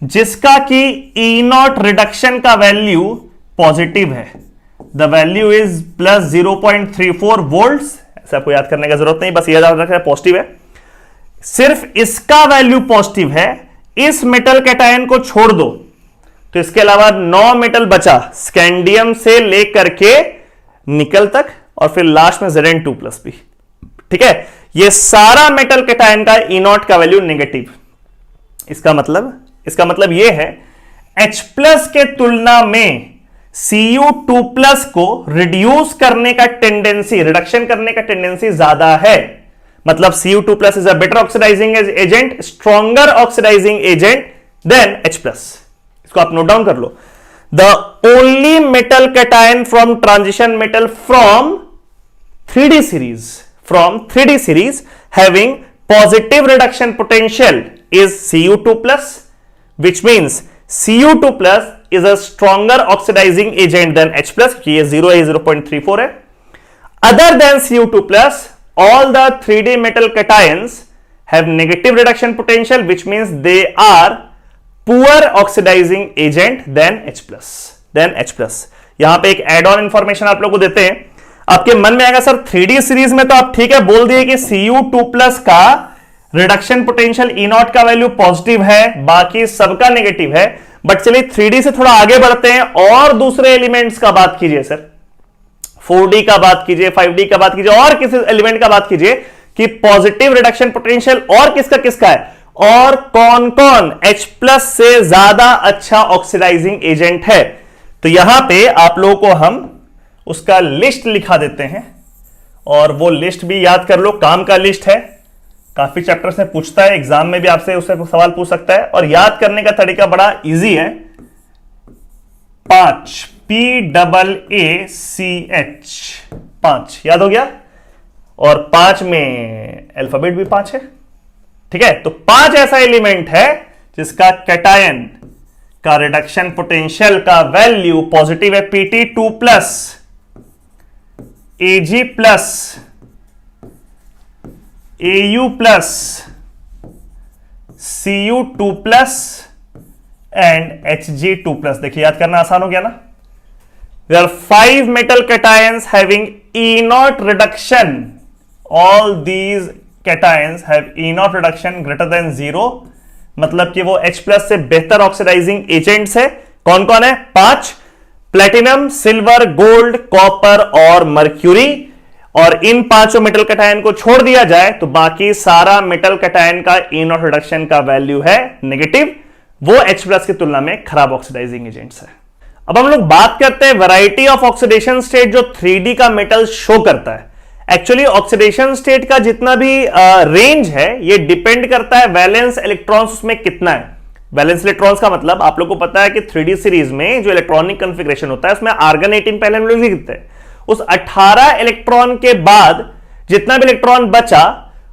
A: जिसका कि ई नॉट रिडक्शन का वैल्यू पॉजिटिव है। The value is plus 0.34 volts. ऐसा आपको याद करने का जरूरत नहीं, बस याद रखना पॉजिटिव है। सिर्फ इसका वैल्यू पॉजिटिव है। इस मेटल कैटायन को छोड़ दो तो इसके अलावा 9 मेटल बचा, स्कैंडियम से लेकर के निकल तक, और फिर लास्ट में Zn2+ भी। ठीक है, ये सारा मेटल कैटायन का ई नॉट का वैल्यू नेगेटिव। इसका मतलब यह है H+ के तुलना में Cu2+ को रिड्यूस करने का टेंडेंसी, रिडक्शन करने का टेंडेंसी ज्यादा है। मतलब Cu2+ is a better oxidising agent, stronger oxidising agent than H+। इसको आप नोट डाउन कर लो। The only metal cation from transition metal from 3D series having positive reduction potential is Cu2+, which means Cu2+ is a stronger oxidizing agent than H+, क्योंकि ये 0 है, 0.34 है। Other than Cu2+, all the 3D metal cations have negative reduction potential, which means they are poor oxidizing agent than H+। यहां पे एक एड ऑन इंफॉर्मेशन आप लोग को देते हैं। आपके मन में आएगा सर 3D सीरीज में तो आप ठीक है बोल दिए कि Cu2+ का रिडक्शन पोटेंशियल ई नॉट का वैल्यू पॉजिटिव है, बाकी सबका नेगेटिव है। बट चलिए 3D से थोड़ा आगे बढ़ते हैं और दूसरे एलिमेंट्स का बात कीजिए सर, 4D का बात कीजिए, 5D का बात कीजिए, और किसी एलिमेंट का बात कीजिए कि पॉजिटिव रिडक्शन पोटेंशियल और किसका है, और कौन कौन H+ से ज्यादा अच्छा ऑक्सीडाइजिंग एजेंट है। तो यहां पे आप लोगों को हम उसका लिस्ट लिखा देते हैं, और वो लिस्ट भी याद कर लो, काम का लिस्ट है, काफी चैप्टर से पूछता है, एग्जाम में भी आपसे उससे सवाल पूछ सकता है, और याद करने का तरीका बड़ा इजी है। 5 PAACH 5 याद हो गया, और 5 में अल्फाबेट भी 5 है। ठीक है, तो 5 ऐसा एलिमेंट है जिसका कैटायन का रिडक्शन पोटेंशियल का वैल्यू पॉजिटिव है, Pt2+, Ag+, Au+, Cu2+ and Hg2+। देखिए याद करना आसान हो गया ना। There are 5 metal cations having E naught reduction. All these cations have E naught reduction greater than 0, मतलब कि वो H+ से बेहतर ऑक्सीडाइजिंग एजेंट्स है। कौन कौन है? 5, प्लेटिनम, सिल्वर, गोल्ड, कॉपर और मर्क्यूरी। और इन 5 मेटल कैटायन को छोड़ दिया जाए तो बाकी सारा मेटल कैटायन का ई नॉट रिडक्शन का वैल्यू है नेगेटिव, वो H+ की तुलना में खराब ऑक्सीडाइजिंग एजेंट्स है। अब हम लोग बात करते हैं वैरायटी ऑफ ऑक्सीडेशन स्टेट जो 3D का मेटल शो करता है। एक्चुअली ऑक्सीडेशन स्टेट का जितना भी रेंज है ये डिपेंड करता है वैलेंस इलेक्ट्रॉन्स उसमें कितना है। वैलेंस इलेक्ट्रॉन्स का मतलब आप लोग को पता है कि 3D सीरीज में जो इलेक्ट्रॉनिक कॉन्फ़िगरेशन होता है उसमें आर्गन 18 पहले हम लोग लिखते हैं। उस 18 इलेक्ट्रॉन के बाद जितना भी इलेक्ट्रॉन बचा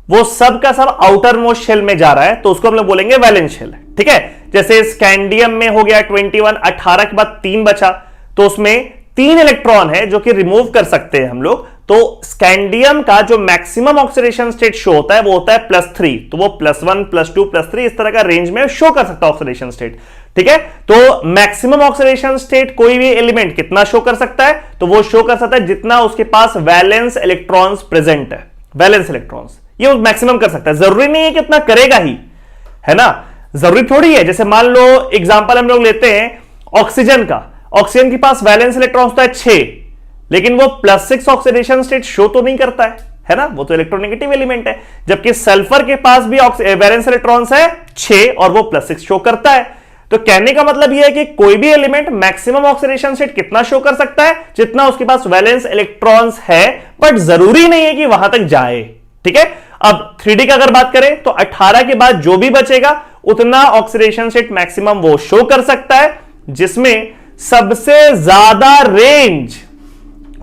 A: वो सब का सब आउटर मोस्ट शेल में जा रहा है, तो उसको हम लोग बोलेंगे वैलेंस शेल। ठीक है, जैसे स्कैंडियम में हो गया 21, 18 के बाद 3 बचा, तो उसमें 3 इलेक्ट्रॉन है जो कि रिमूव कर सकते हैं हम लोग। तो स्कैंडियम का जो मैक्सिमम ऑक्सीडेशन स्टेट शो होता है वो होता है +3, तो वो +1, +2, +3 इस तरह का रेंज में शो कर सकता है ऑक्सीडेशन स्टेट। ठीक है, तो मैक्सिमम ऑक्सीडेशन स्टेट कोई भी एलिमेंट कितना शो कर सकता है, तो वो शो कर सकता है जितना उसके पास वैलेंस इलेक्ट्रॉन्स प्रेजेंट है। वैलेंस इलेक्ट्रॉन्स ये मैक्सिमम कर सकता है, जरूरी नहीं है कि इतना करेगा ही, है ना, जरूरी थोड़ी है। जैसे मान लो एग्जांपल हम लोग लेते हैं ऑक्सीजन का, ऑक्सीजन के पास वैलेंस इलेक्ट्रॉन्स होता है 6, लेकिन वो +6 ऑक्सीडेशन स्टेट शो तो नहीं करता है ना, वो तो इलेक्ट्रोनेगेटिव एलिमेंट है। जबकि सल्फर के पास भी वैलेंस इलेक्ट्रॉन्स है 6 और वो +6 शो करता है। तो कहने का मतलब यह है कि कोई भी एलिमेंट मैक्सिमम ऑक्सीडेशन स्टेट कितना शो कर सकता है, जितना उसके पास वैलेंस इलेक्ट्रॉन्स है, बट जरूरी नहीं है कि वहां तक जाए। ठीक है, अब 3D का अगर बात करें तो 18 के बाद जो भी बचेगा उतना ऑक्सीडेशन स्टेट मैक्सिमम वो शो कर सकता है, जिसमें सबसे ज्यादा रेंज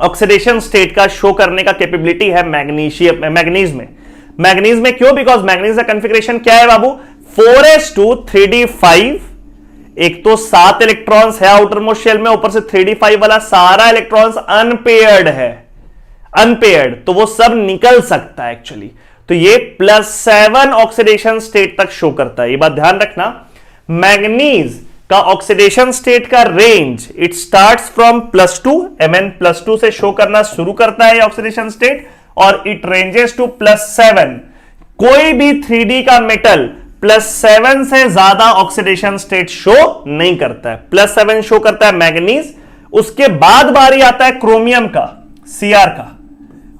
A: ऑक्सीडेशन स्टेट का शो करने का कैपेबिलिटी है मैग्नीज में। मैग्नीज में क्यों? बिकॉज मैग्नीज का कॉन्फ़िगरेशन क्या है बाबू? 4s2 3d5। एक तो 7 इलेक्ट्रॉन्स है आउटर मोस्ट शेल में, ऊपर से 3d5 वाला सारा इलेक्ट्रॉन्स अनपेयर्ड है, अनपेयर्ड, तो वो सब निकल सकता है एक्चुअली। तो ये +7 ऑक्सीडेशन स्टेट तक शो करता है। ये बात ध्यान रखना, मैग्नीज का ऑक्सीडेशन स्टेट का range it starts from +2, Mn+2 से शो करना शुरू करता है ऑक्सीडेशन स्टेट, और इट रेंजेस टू +7। कोई भी 3D का मेटल +7 से ज्यादा ऑक्सीडेशन स्टेट शो नहीं करता है। +7 शो करता है मैग्नीज, उसके बाद बारी आता है क्रोमियम का, Cr का,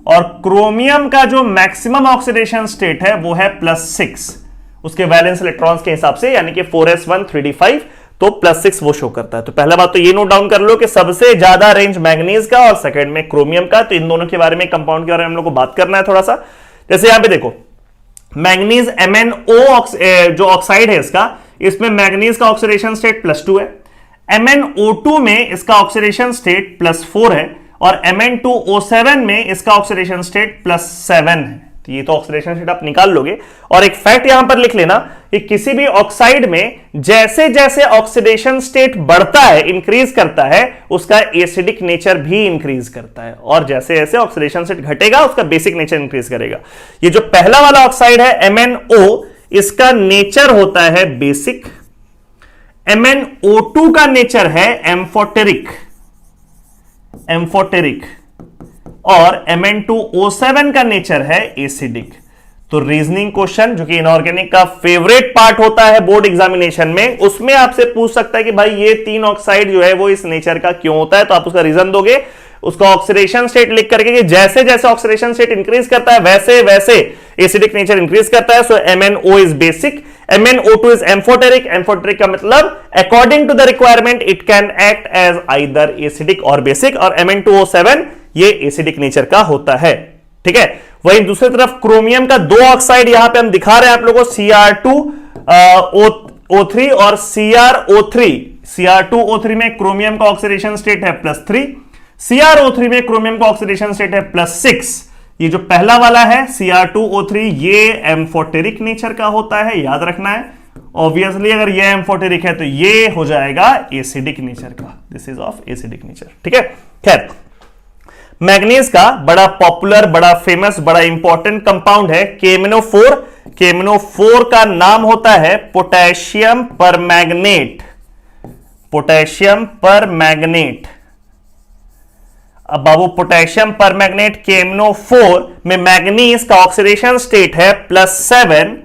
A: और क्रोमियम का जो मैक्सिमम ऑक्सीडेशन स्टेट है वो है +6 उसके वैलेंस इलेक्ट्रॉन्स के हिसाब से, यानी कि 4s1 3d5, तो +6 वो शो करता है। तो पहला बात तो ये नोट डाउन कर लो कि सबसे ज्यादा रेंज मैग्नीज का और सेकंड में क्रोमियम का। तो इन दोनों के बारे में, कंपाउंड के बारे में हम लोग को बात करना है थोड़ा सा। जैसे यहां पे देखो, मैग्नीज MnO जो ऑक्साइड है इसका, इसमें मैग्नीज का ऑक्सीडेशन स्टेट +2 है, MnO2 में इसका ऑक्सीडेशन स्टेट +4 है, और Mn2O7 में इसका ऑक्सीडेशन स्टेट +7 है। तो ये तो ऑक्सीडेशन स्टेट आप निकाल लोगे। और एक फैक्ट यहां पर लिख लेना कि किसी भी ऑक्साइड में जैसे जैसे ऑक्सीडेशन स्टेट बढ़ता है, इंक्रीज करता है, उसका एसिडिक नेचर भी इंक्रीज करता है, और जैसे जैसे ऑक्सीडेशन स्टेट घटेगा उसका बेसिक नेचर इंक्रीज करेगा। ये जो पहला वाला ऑक्साइड है MnO, इसका नेचर होता है बेसिक, MnO2 का नेचर है एम्फोटेरिक, और Mn2O7 का नेचर है एसिडिक। तो रीजनिंग क्वेश्चन, जो कि इनऑर्गेनिक का फेवरेट पार्ट होता है बोर्ड एग्जामिनेशन में, उसमें आपसे पूछ सकता है कि भाई ये 3 ऑक्साइड जो है वो इस नेचर का क्यों होता है, तो आप उसका रीजन दोगे, उसका ऑक्सीडेशन स्टेट लिख करके कि जैसे जैसे ऑक्सीडेशन स्टेट इंक्रीज करता है वैसे वैसे एसिडिक नेचर इंक्रीज करता है। So MnO is basic, MnO2 is amphoteric. Amphoteric का मतलब according to the requirement it can act as either acidic और बेसिक, और Mn2O7 ये एसिडिक नेचर का होता है। ठीक है, वहीं दूसरी तरफ क्रोमियम का 2 ऑक्साइड यहां पे हम दिखा रहे हैं आप लोगों को, Cr2O3 और CrO3। Cr2O3 में क्रोमियम का ऑक्सीडेशन स्टेट है +3, Cr2O3 में क्रोमियम का ऑक्सीडेशन स्टेट है +6। ये जो पहला वाला है Cr2O3, ये एम्फोटेरिक नेचर का होता है, याद रखना है। ऑब्वियसली अगर ये एम्फोटेरिक है तो ये हो जाएगा एसिडिक नेचर का, this is of acidic nature. ठीक है, खैर मैग्नीज का बड़ा पॉपुलर, बड़ा फेमस, बड़ा इंपॉर्टेंट कंपाउंड है KMnO4। KMnO4 का नाम होता है पोटेशियम परमैंगनेट, पोटेशियम परमैंगनेट। अब बाबू पोटेशियम परमैंगनेट KMnO4 में मैग्नीज का ऑक्सीडेशन स्टेट है +7,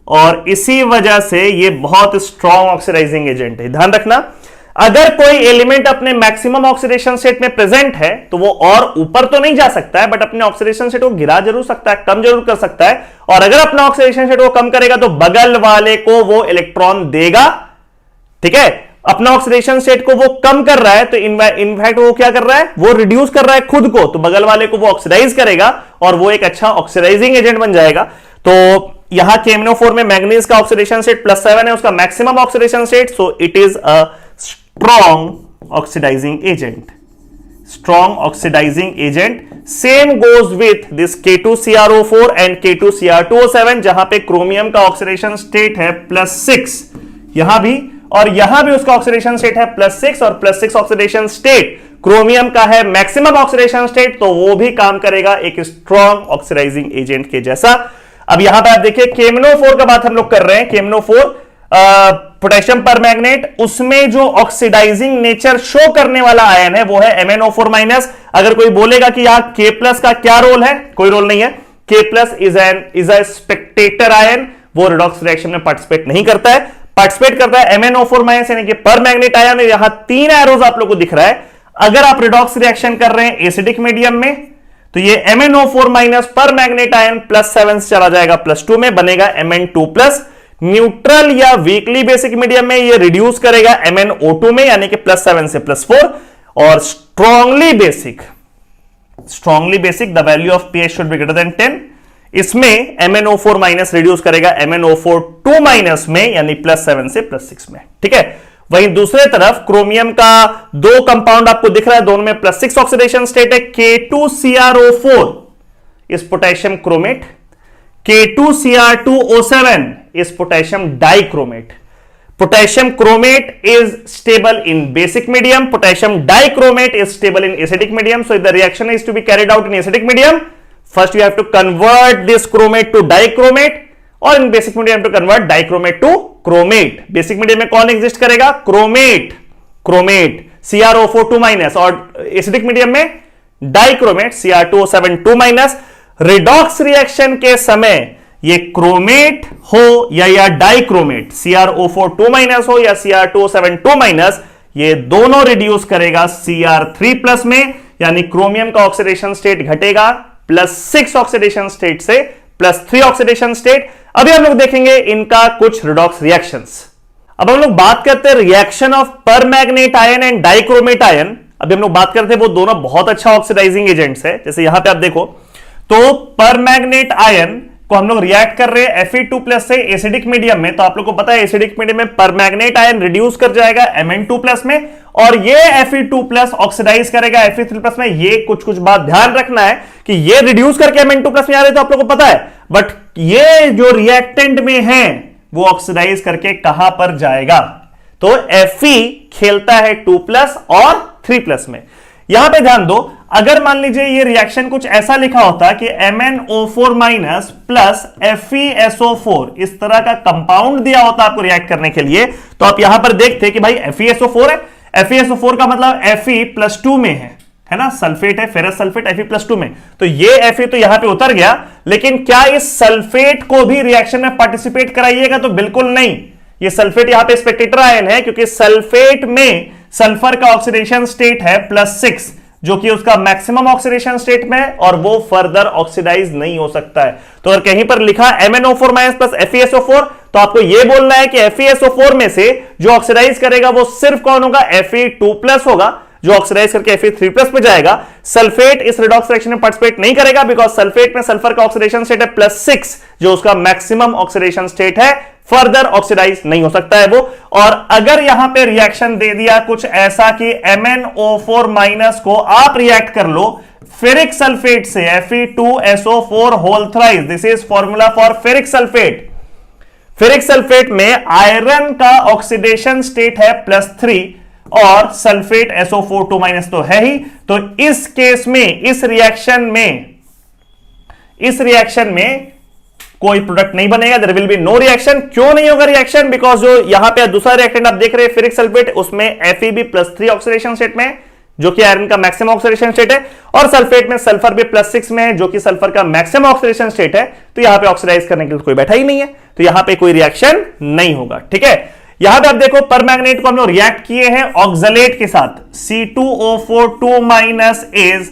A: और इसी वजह से ये बहुत स्ट्रॉन्ग ऑक्सीडाइजिंग एजेंट है। ध्यान रखना, अगर कोई एलिमेंट अपने मैक्सिमम ऑक्सीडेशन स्टेट में प्रेजेंट है तो वो और ऊपर तो नहीं जा सकता है, बट अपने ऑक्सीडेशन स्टेट को गिरा जरूर सकता है, कम जरूर कर सकता है। और अगर अपना ऑक्सीडेशन स्टेट को कम करेगा तो बगल वाले को वो इलेक्ट्रॉन देगा। ठीक है, अपना ऑक्सीडेशन स्टेट को वो कम कर रहा है तो इनफैक्ट वो क्या कर रहा है, वो रिड्यूस कर रहा है खुद को, तो बगल वाले को वो ऑक्सीडाइज करेगा और वो एक अच्छा ऑक्सीडाइजिंग एजेंट बन जाएगा। तो यहां KMnO4 में मैग्नीज का ऑक्सीडेशन स्टेट +7 है, उसका maximum oxidation state, so it is a strong oxidising agent, strong oxidising agent. Same goes with this K2CrO4 and K2Cr2O7, जहां पे क्रोमियम का ऑक्सीडेशन स्टेट है +6, यहां भी, और यहां भी उसका ऑक्सीडेशन स्टेट है +6, और +6 ऑक्सीडेशन स्टेट क्रोमियम का है मैक्सिमम ऑक्सीडेशन स्टेट, तो वो भी काम करेगा एक स्ट्रॉन्ग ऑक्सीडाइजिंग एजेंट के जैसा। अब यहां पे आप देखिए KMnO4 का बात हम लोग कर रहे हैं, KMnO4 पोटेशियम परमैंगनेट, उसमें जो ऑक्सीडाइजिंग नेचर शो करने वाला आयन है वो है MnO4-। अगर कोई बोलेगा कि यहां K+ का क्या रोल है, कोई रोल नहीं है। K+ is a Spectator ion, वो रिडॉक्स रिएक्शन में पार्टिसिपेट नहीं करता है, पार्टिसिपेट करता है MnO4- यानी कि परमैंगनेट आयन। यहां 3 एरोज आप लोग को दिख रहा है। अगर आप रिडॉक्स रिएक्शन कर रहे हैं एसिडिक मीडियम में तो ये MnO4- परमैंगनेट आयन +7 से चला जाएगा +2 में, बनेगा Mn2+। न्यूट्रल या वीकली बेसिक मीडियम में ये रिड्यूस करेगा MnO2 में, यानी कि +7 से +4। और strongly basic the value of pH should be greater than 10, इसमें MnO4- रिड्यूस करेगा MnO4-2- में, यानी +7 से +6 में। ठीक है, वहीं दूसरे तरफ क्रोमियम का 2 कंपाउंड आपको दिख रहा है, दोनों में +6 ऑक्सीडेशन स्टेट है। K2CrO4 इस potassium chromate, K2Cr2O7 is potassium dichromate. Potassium chromate is stable in basic medium. Potassium dichromate is stable in acidic medium. So if the reaction is to be carried out in acidic medium, first you have to convert this chromate to dichromate, और in basic medium to convert dichromate to chromate. Basic medium में कौन exist करेगा? Chromate CrO4 2-, और acidic medium में dichromate Cr2O7 2-. रिडॉक्स रिएक्शन के समय ये क्रोमेट हो या डाइक्रोमेट, CrO4 2- हो या Cr2O7 2-, ये दोनों रिड्यूस करेगा Cr3+ में, यानी क्रोमियम का ऑक्सीडेशन स्टेट घटेगा +6 ऑक्सीडेशन स्टेट से +3 ऑक्सीडेशन स्टेट। अभी हम लोग देखेंगे इनका कुछ रिडॉक्स रिएक्शंस। अब हम लोग बात करते हैं reaction of परमैग्नेट ion and dichromate ion. अभी हम लोग बात करते हैं वो दोनों बहुत अच्छा ऑक्सीडाइजिंग एजेंट्स है। जैसे यहां पे आप देखो तो परमैग्नेट आयन को हम लोग रिएक्ट कर रहे हैं Fe2+ से एसिडिक मीडियम में, तो आप लोग को पता है एसिडिक मीडियम में परमैग्नेट आयन रिड्यूस कर जाएगा Mn2+ में, और ये Fe2+ ऑक्सीडाइज करेगा Fe3+ में। ये कुछ बात ध्यान रखना है कि ये रिड्यूस करके Mn2+ में आ रहे, तो आप लोग को पता है, बट ये जो रिएक्टेंट में है वो ऑक्सीडाइज करके कहां पर जाएगा, तो Fe खेलता है 2+ और 3+ में। यहां पे ध्यान दो, अगर मान लीजिए ये रिएक्शन कुछ ऐसा लिखा होता कि MnO4- प्लस FeSO4 इस तरह का कंपाउंड दिया होता आपको रिएक्ट करने के लिए, तो आप यहां पर देखते कि भाई FeSO4 है, FeSO4 का मतलब Fe+2 में है ना, सल्फेट है, फेरस सल्फेट Fe+2 में, तो ये Fe तो यहां पे उतर गया, लेकिन क्या इस सल्फेट को भी रिएक्शन में पार्टिसिपेट कराइएगा? तो बिल्कुल नहीं। ये सल्फेट यहां पे स्पेक्टेटर आयन है, क्योंकि सल्फेट में सल्फर का ऑक्सीडेशन स्टेट है +6, जो कि उसका मैक्सिमम ऑक्सीडेशन स्टेट में है, और वो फर्दर ऑक्सीडाइज नहीं हो सकता है। तो अगर कहीं पर लिखा MnO4- प्लस FeSO4, तो आपको यह बोलना है कि FeSO4 में से जो ऑक्सीडाइज करेगा वो सिर्फ कौन होगा? Fe2+ होगा, जो ऑक्सीडाइज करके Fe3+ पे जाएगा। सल्फेट इस रिडॉक्स रिएक्शन में पार्टिसिपेट नहीं करेगा, बिकॉज सल्फेट में सल्फर का ऑक्सीडेशन स्टेट है +6, जो उसका मैक्सिमम ऑक्सीडेशन स्टेट है, फर्दर ऑक्सीडाइज नहीं हो सकता है वो। और अगर यहां पे रिएक्शन दे दिया कुछ ऐसा कि MnO4- को आप रिएक्ट कर लो फेरिक सल्फेट से Fe2SO4 whole thrice, this is formula for ferric sulphate. Ferric sulphate में आयरन का ऑक्सीडेशन स्टेट है +3 और सल्फेट SO4 2- तो है ही, तो इस केस में इस रिएक्शन में कोई प्रोडक्ट नहीं बनेगा, there will be no reaction. क्यों नहीं होगा रिएक्शन? बिकॉज जो यहां पे दूसरा रिएक्टेंट आप देख रहे हैं फेरिक सल्फेट, उसमें Fe+3 ऑक्सीडेशन स्टेट में, जो कि आयरन का मैक्सिमम ऑक्सीडेशन स्टेट है, और सल्फेट में सल्फर भी +6 में है, जो कि सल्फर का मैक्सिमम ऑक्सीडेशन स्टेट है, तो यहां पे ऑक्सीडाइज करने के लिए कोई बैठा ही नहीं है, तो यहां पे कोई रिएक्शन नहीं होगा। ठीक है, यहां पे आप देखो परमैग्नेट को हम लोग रिएक्ट किए हैं ऑक्सलेट के साथ, C2O4 2- इज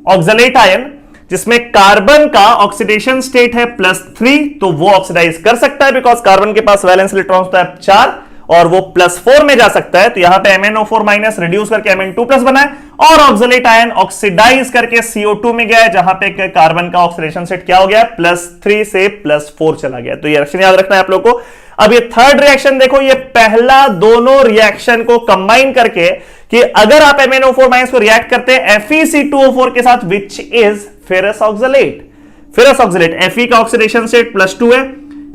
A: ऑक्सलेट आयन, जिसमें कार्बन का ऑक्सीडेशन स्टेट है +3, तो वो ऑक्सीडाइज कर सकता है, बिकॉज कार्बन के पास वैलेंस इलेक्ट्रॉन्स तो है 4 और वो +4 में जा सकता है, तो यहां पे MnO4- रिड्यूस करके Mn2+ बना है, और ऑक्सलेट आयन ऑक्सीडाइज करके CO2 में गया है, जहां पे कार्बन का ऑक्सीडेशन स्टेट क्या हो गया? +3 से +4 चला गया। तो ये रिएक्शन याद रखना है आप लोग को। अब ये थर्ड रिएक्शन देखो, ये पहला दोनों रिएक्शन को कंबाइन करके, कि अगर आप MnO4- को रिएक्ट करते हैं FeC2O4 के साथ, which is ferrous oxalate. Ferrous oxalate Fe का ऑक्सीडेशन स्टेट +2 है,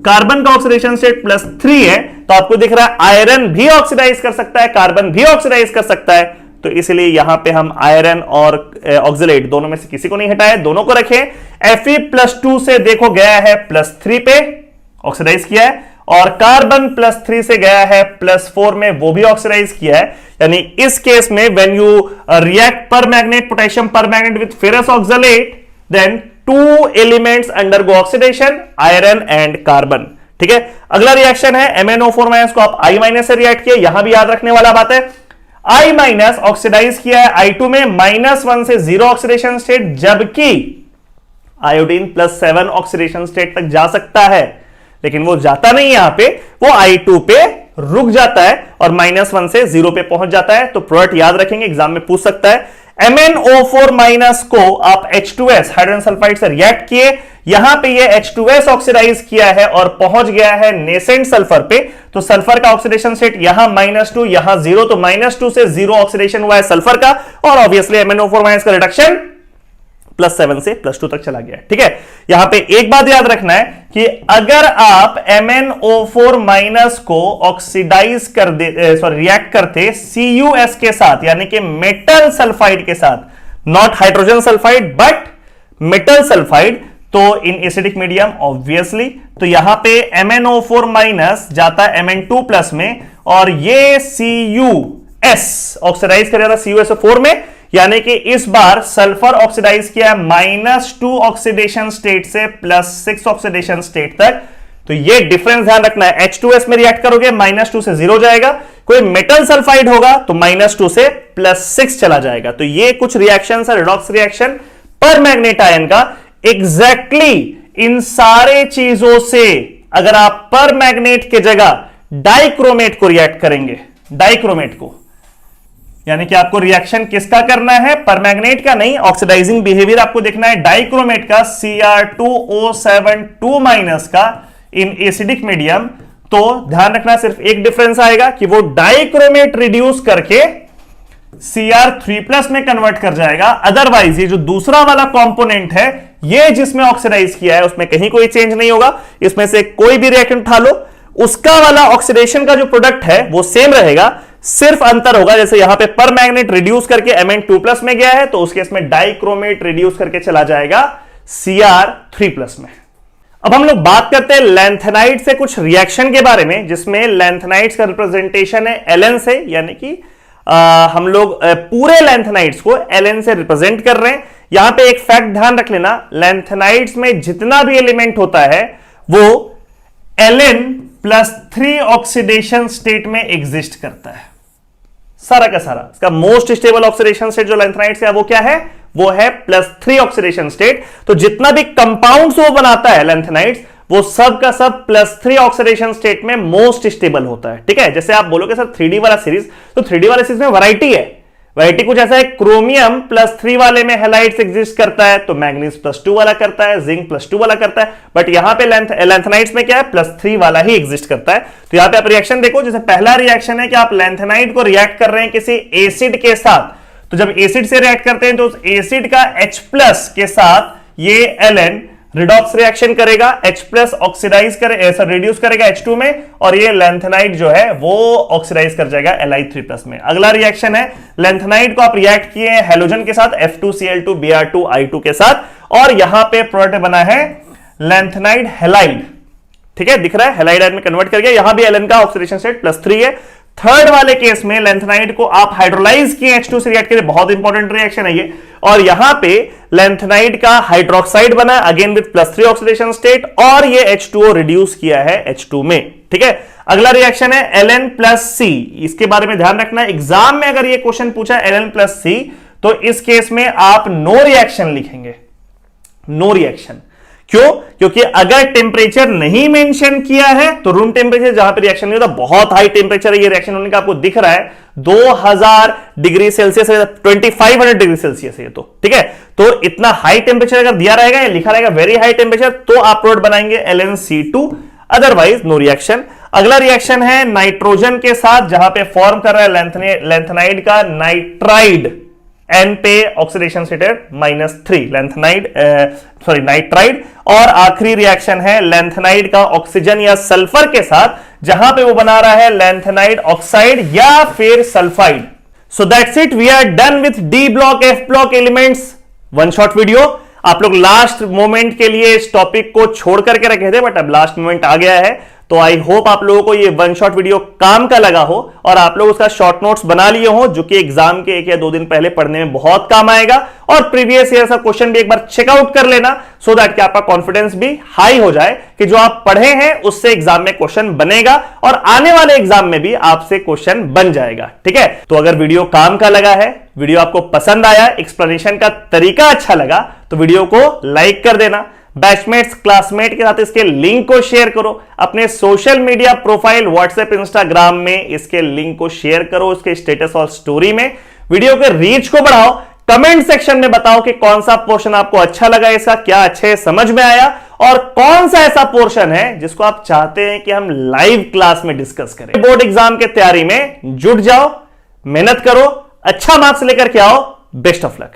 A: कार्बन का ऑक्सीडेशन स्टेट +3 है, तो आपको दिख रहा है आयरन भी ऑक्सीडाइज कर सकता है, कार्बन भी ऑक्सीडाइज कर सकता है, तो इसलिए यहां पे हम आयरन और ऑक्सलेट दोनों में से किसी को नहीं हटाए, दोनों को रखें। Fe+2 से देखो गया है +3 पे, ऑक्सीडाइज किया है, और कार्बन +3 से गया है +4 में, वो भी ऑक्सीडाइज किया है। यानी इस केस में when you react permanganate potassium permanganate with ferrous oxalate, then 2 elements undergo oxidation, iron and carbon. ठीक है, अगला रिएक्शन है MnO4- को आप I- से रिएक्ट किया, यहां भी याद रखने वाला बात है, I- ऑक्सीडाइज किया है I2 में, -1 से 0 ऑक्सीडेशन स्टेट, जबकि आयोडीन +7 ऑक्सीडेशन स्टेट तक जा सकता है, लेकिन वो जाता नहीं है, यहां पे वो I2 पे रुक जाता है और -1 से 0 पे पहुंच जाता है। तो प्रोडक्ट याद रखेंगे, एग्जाम में पूछ सकता है। MnO4- को आप H2S हाइड्रोजन सल्फाइड से रिएक्ट किए, यहां पे ये H2S ऑक्सीडाइज किया है और पहुंच गया है नेसेंट सल्फर पे, तो सल्फर का ऑक्सीडेशन स्टेट यहां -2 यहां 0, तो -2 से 0 ऑक्सीडेशन हुआ है सल्फर का, और ऑब्वियसली MnO4- का रिडक्शन +7 से +2 तक चला गया। ठीक है, यहां पे एक बात याद रखना है कि अगर आप MnO4- को ऑक्सीडाइज कर दे, रिएक्ट करते CuS के साथ, यानी कि मेटल सल्फाइड के साथ, not hydrogen sulphide but metal sulphide, तो इन एसिडिक मीडियम ऑब्वियसली तो यहां पे MnO4- जाता है Mn2+ में, और ये CuS ऑक्सीडाइज कर जाता CuSO4 में, यानी कि इस बार सल्फर ऑक्सीडाइज किया -2 ऑक्सीडेशन स्टेट से +6 ऑक्सीडेशन स्टेट तक। तो ये डिफरेंस ध्यान रखना है, H2S में रिएक्ट करोगे -2 से 0 जाएगा, कोई मेटल सल्फाइड होगा तो -2 से +6 चला जाएगा। तो ये कुछ रिएक्शन है रिडॉक्स रिएक्शन पर मैग्नेट आयन का। एग्जैक्टली इन सारे चीजों से अगर आप पर मैग्नेट के जगह डाइक्रोमेट को रिएक्ट करेंगे, डाइक्रोमेट को, यानी कि आपको रिएक्शन किसका करना है, परमैग्नेट का नहीं, ऑक्सीडाइजिंग बिहेवियर आपको देखना है डाइक्रोमेट का, Cr2O7 का इन एसिडिक मीडियम। तो ध्यान रखना सिर्फ एक डिफरेंस आएगा कि वो डाइक्रोमेट रिड्यूस करके Cr3+ में कन्वर्ट कर जाएगा। अदरवाइज ये जो दूसरा वाला कंपोनेंट है, ये जिसमें ऑक्सीडाइज किया है, उसमें कहीं कोई चेंज नहीं होगा। इसमें से कोई भी रिएक्टेंट उठा लो, उसका वाला ऑक्सीडेशन का जो प्रोडक्ट है वो सेम रहेगा, सिर्फ अंतर होगा, जैसे यहां पे पर मैग्नेट रिड्यूस करके Mn2+ में गया है, तो उस केस में डाइक्रोमेट रिड्यूस करके चला जाएगा Cr3+ में। अब हम लोग बात करते हैं लैंथेनाइड से कुछ रिएक्शन के बारे में, जिसमें लैंथेनाइड्स का रिप्रेजेंटेशन है Ln से, यानी कि हम लोग पूरे लैंथेनाइड्स को Ln से रिप्रेजेंट कर रहे हैं। यहां पे एक फैक्ट ध्यान रख लेना, लैंथेनाइड्स में जितना भी एलिमेंट होता है वो Ln+3 ऑक्सीडेशन स्टेट में एग्जिस्ट करता है, सारा का सारा। इसका मोस्ट स्टेबल ऑक्सीडेशन स्टेट जो लैंथेनाइड्स का वो क्या है, वो है +3 ऑक्सीडेशन स्टेट। तो जितना भी कंपाउंड्स वो बनाता है लैंथेनाइड्स, वो सब का सब +3 ऑक्सीडेशन स्टेट में मोस्ट स्टेबल होता है। ठीक है, जैसे आप बोलोगे सर 3D वाला सीरीज, तो 3D वाला सीरीज में वैरायटी है, वैरायटी कुछ ऐसा है, क्रोमियम +3 वाले में हैलाइड्स एग्जिस्ट करता है, तो मैग्नीज +2 वाला करता है, जिंक +2 वाला करता है, बट यहां पे लैंथेनाइड्स में क्या है, +3 वाला ही एग्जिस्ट करता है। तो यहां पे आप रिएक्शन देखो, जैसे पहला रिएक्शन है कि आप लैंथेनाइड को रिएक्ट कर रहे हैं किसी एसिड के साथ, तो जब एसिड से रिएक्ट करते हैं तो उस एसिड का H+ के साथ ये Ln रिडॉक्स रिएक्शन करेगा, H+ ऑक्सीडाइज रिड्यूस करेगा H2 में, और ये लैंथेनाइड जो है वो ऑक्सीडाइज कर जाएगा Li3+ में। अगला रिएक्शन है, लैंथेनाइड को आप रिएक्ट किए हैं हैलोजन के साथ F2Cl2 Br2I2 के साथ, और यहां पे प्रोडक्ट बना है लैंथेनाइड हैलाइड। ठीक है, दिख रहा है, हैलाइड आयन में कन्वर्ट कर गया, यहां भी Ln का ऑक्सीडेशन स्टेट +3 है। थर्ड वाले केस में लैंथेनाइड को आप हाइड्रोलाइज किए H2 से रिएक्ट करें, बहुत इंपॉर्टेंट रिएक्शन है ये, और यहां पे लैंथेनाइड का हाइड्रोक्साइड बना अगेन विद +3 ऑक्सीडेशन स्टेट, और ये H2O रिड्यूस किया है H2 में। ठीक है, अगला रिएक्शन है Ln+C। इसके बारे में ध्यान रखना, एग्जाम में अगर ये क्वेश्चन पूछा Ln+C, तो इस केस में आप नो रिएक्शन लिखेंगे, नो रिएक्शन। क्यों? क्योंकि अगर टेम्परेचर नहीं मेंशन किया है तो रूम टेम्परेचर जहां पे रिएक्शन नहीं होता, बहुत हाई टेम्परेचर है, ये रिएक्शन होने का आपको दिख रहा है 2000 डिग्री सेल्सियस, 2500 डिग्री सेल्सियस है ये, तो ठीक है। तो इतना हाई टेम्परेचर अगर दिया रहेगा या लिखा रहेगा वेरी हाई टेम्परेचर, तो आप प्रोडक्ट बनाएंगे LnC2, अदरवाइज नो रिएक्शन। अगला रिएक्शन है नाइट्रोजन के साथ, जहां पे फॉर्म कर रहा है लैंथेनाइड का नाइट्राइड, N पे ऑक्सीडेशन स्टेट -3, नाइट्राइड। और आखिरी रिएक्शन है लैंथेनाइड का ऑक्सीजन या सल्फर के साथ, जहां पे वो बना रहा है लैंथेनाइड ऑक्साइड या फिर sulphide. So that's it, we are done with D block F block elements, one shot video. आप लोग लास्ट मोमेंट के लिए इस टॉपिक को छोड़ करके रखे थे, बट अब लास्ट मोमेंट आ गया है, तो आई होप आप लोगों को ये वन शॉट वीडियो काम का लगा हो और आप लोग उसका शॉर्ट नोट्स बना लिए हो, जो कि एग्जाम के 1 या 2 दिन पहले पढ़ने में बहुत काम आएगा। और प्रीवियस ईयर का क्वेश्चन भी एक बार चेकआउट कर लेना, सो दैट कि आपका कॉन्फिडेंस भी हाई हो जाए कि जो आप पढ़े हैं उससे एग्जाम में क्वेश्चन बनेगा और आने वाले एग्जाम में भी आपसे क्वेश्चन बन जाएगा। ठीक है, तो अगर वीडियो काम का लगा है, वीडियो आपको पसंद आया, एक्सप्लेनेशन का तरीका अच्छा लगा, तो वीडियो को लाइक कर देना, बैचमेट्स क्लासमेट के साथ इसके लिंक को शेयर करो, अपने social media profile WhatsApp Instagram में इसके लिंक को शेयर करो, इसके स्टेटस और स्टोरी में, वीडियो के रीच को बढ़ाओ, कमेंट सेक्शन में बताओ कि कौन सा पोर्शन आपको अच्छा लगा, इसका क्या अच्छे समझ में आया, और कौन सा ऐसा पोर्शन है जिसको आप चाहते हैं कि हम लाइव क्लास में डिस्कस करें। बोर्ड एग्जाम के तैयारी में जुट जाओ, मेहनत करो, अच्छा मार्क्स लेकर के आओ, बेस्ट ऑफ लक।